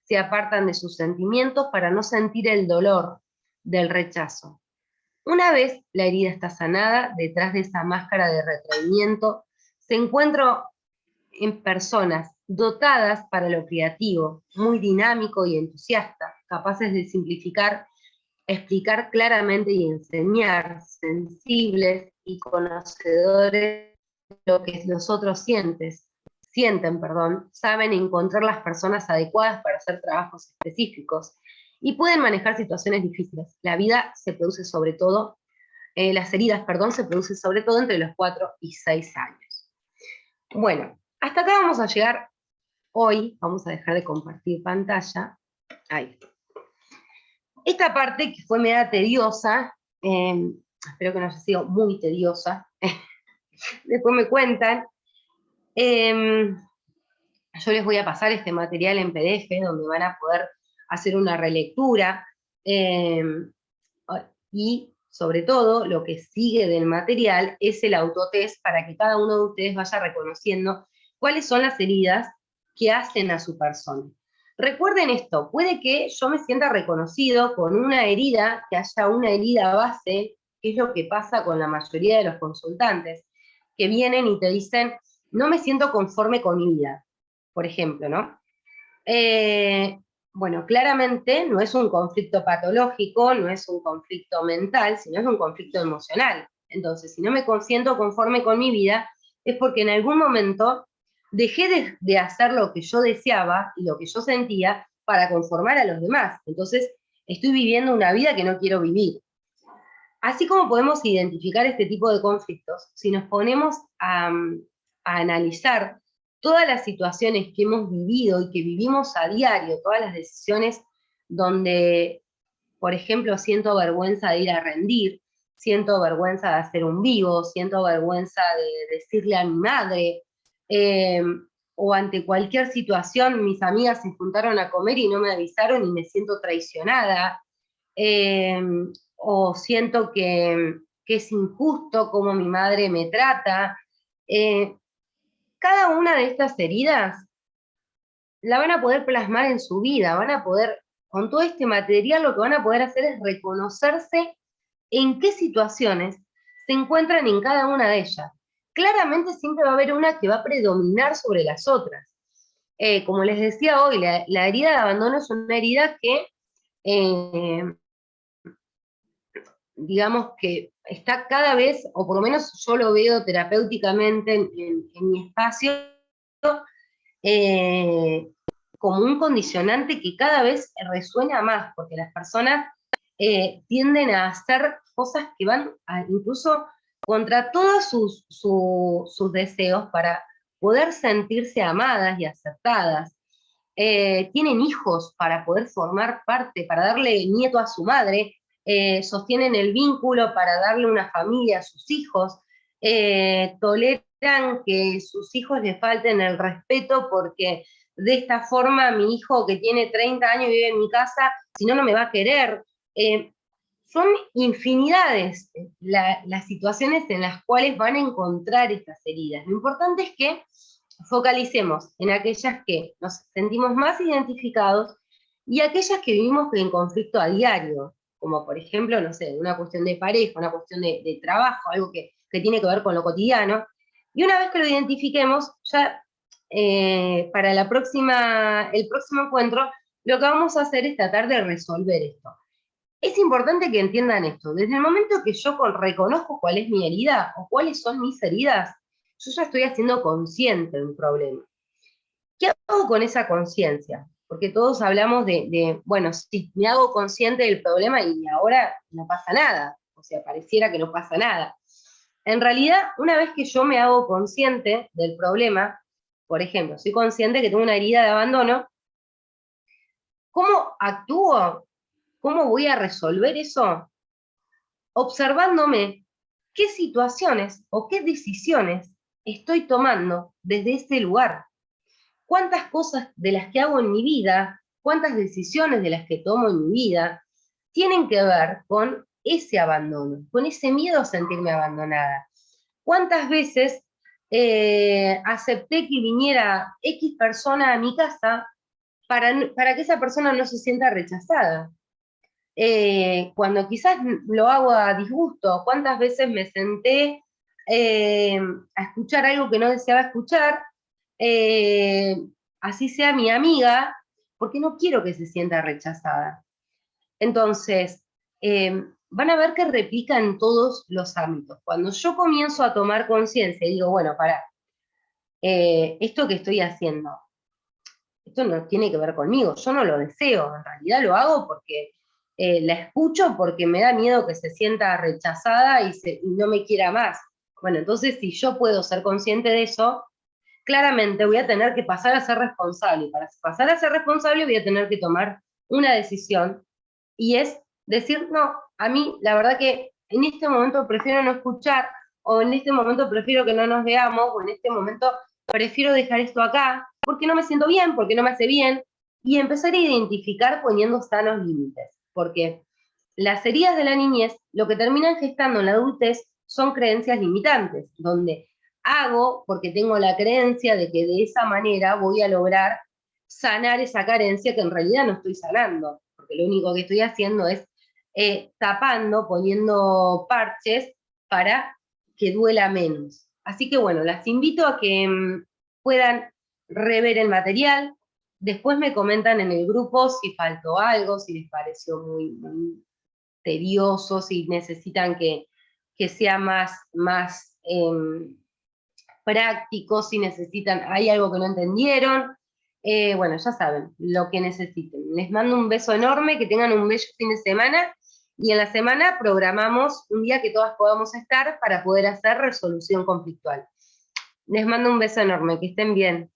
Se apartan de sus sentimientos para no sentir el dolor del rechazo. Una vez la herida está sanada, detrás de esa máscara de retraimiento se encuentra en personas dotadas para lo creativo, muy dinámico y entusiasta, capaces de simplificar, explicar claramente y enseñar, sensibles y conocedores de lo que los otros sienten, saben encontrar las personas adecuadas para hacer trabajos específicos y pueden manejar situaciones difíciles. La vida se produce sobre todo, las heridas, se producen sobre todo entre los 4 y 6 años. Bueno, hasta acá vamos a llegar hoy. Vamos a dejar de compartir pantalla. Ahí está. Esta parte que fue media tediosa, espero que no haya sido muy tediosa, después me cuentan. Yo les voy a pasar este material en PDF, donde van a poder hacer una relectura, y sobre todo lo que sigue del material es el autotest para que cada uno de ustedes vaya reconociendo cuáles son las heridas que hacen a su persona. Recuerden esto, puede que yo me sienta reconocido con una herida, que haya una herida base, que es lo que pasa con la mayoría de los consultantes, que vienen y te dicen, no me siento conforme con mi vida, por ejemplo, ¿no? Bueno, claramente no es un conflicto patológico, no es un conflicto mental, sino es un conflicto emocional. Entonces, si no me siento conforme con mi vida, es porque en algún momento dejé de hacer lo que yo deseaba y lo que yo sentía para conformar a los demás. Entonces, estoy viviendo una vida que no quiero vivir. Así como podemos identificar este tipo de conflictos, si nos ponemos a analizar todas las situaciones que hemos vivido y que vivimos a diario, todas las decisiones donde, por ejemplo, siento vergüenza de ir a rendir, siento vergüenza de hacer un vivo, siento vergüenza de decirle a mi madre, o ante cualquier situación, mis amigas se juntaron a comer y no me avisaron y me siento traicionada, o siento que es injusto cómo mi madre me trata. Cada una de estas heridas la van a poder plasmar en su vida, van a poder, con todo este material, lo que van a poder hacer es reconocerse en qué situaciones se encuentran en cada una de ellas. Claramente siempre va a haber una que va a predominar sobre las otras. Como les decía hoy, la herida de abandono es una herida que, digamos que está cada vez, o por lo menos yo lo veo terapéuticamente en mi espacio, como un condicionante que cada vez resuena más, porque las personas tienden a hacer cosas que van incluso contra todos sus deseos para poder sentirse amadas y aceptadas. Tienen hijos para poder formar parte, para darle nieto a su madre, sostienen el vínculo para darle una familia a sus hijos, toleran que sus hijos le falten el respeto porque de esta forma mi hijo que tiene 30 años y vive en mi casa, si no, no me va a querer. Son infinidades las situaciones en las cuales van a encontrar estas heridas. Lo importante es que focalicemos en aquellas que nos sentimos más identificados y aquellas que vivimos en conflicto a diario, como por ejemplo, no sé, una cuestión de pareja, una cuestión de trabajo, algo que tiene que ver con lo cotidiano. Y una vez que lo identifiquemos, ya para el próximo encuentro, lo que vamos a hacer es tratar de resolver esto. Es importante que entiendan esto. Desde el momento que yo reconozco cuál es mi herida o cuáles son mis heridas, yo ya estoy haciendo consciente de un problema. ¿Qué hago con esa conciencia? Porque todos hablamos bueno, sí, me hago consciente del problema y ahora no pasa nada. O sea, pareciera que no pasa nada. En realidad, una vez que yo me hago consciente del problema, por ejemplo, soy consciente que tengo una herida de abandono, ¿cómo actúo? ¿Cómo voy a resolver eso? Observándome qué situaciones o qué decisiones estoy tomando desde ese lugar. Cuántas cosas de las que hago en mi vida, cuántas decisiones de las que tomo en mi vida, tienen que ver con ese abandono, con ese miedo a sentirme abandonada. ¿cuántas veces acepté que viniera X persona a mi casa para que esa persona no se sienta rechazada? Cuando quizás lo hago a disgusto, ¿cuántas veces me senté a escuchar algo que no deseaba escuchar? eh, Así sea mi amiga, porque no quiero que se sienta rechazada. Entonces, van a ver que replica en todos los ámbitos. Cuando yo comienzo a tomar conciencia y digo, bueno, para, esto que estoy haciendo, esto no tiene que ver conmigo, yo no lo deseo, en realidad lo hago porque la escucho porque me da miedo que se sienta rechazada y no me quiera más. Bueno, entonces si yo puedo ser consciente de eso, claramente voy a tener que pasar a ser responsable. Para pasar a ser responsable voy a tener que tomar una decisión y es decir, no, a mí la verdad que en este momento prefiero no escuchar, o en este momento prefiero que no nos veamos, o en este momento prefiero dejar esto acá, porque no me siento bien, porque no me hace bien, y empezar a identificar poniendo sanos límites, porque las heridas de la niñez lo que terminan gestando en la adultez son creencias limitantes, donde hago porque tengo la creencia de que de esa manera voy a lograr sanar esa carencia que en realidad no estoy sanando, porque lo único que estoy haciendo es tapando, poniendo parches para que duela menos. Así que bueno, las invito a que puedan rever el material, después me comentan en el grupo si faltó algo, si les pareció muy tedioso, si necesitan que sea más práctico, si necesitan, hay algo que no entendieron. Bueno, ya saben, lo que necesiten. Les mando un beso enorme, que tengan un bello fin de semana y en la semana programamos un día que todas podamos estar para poder hacer resolución conflictual. Les mando un beso enorme, que estén bien.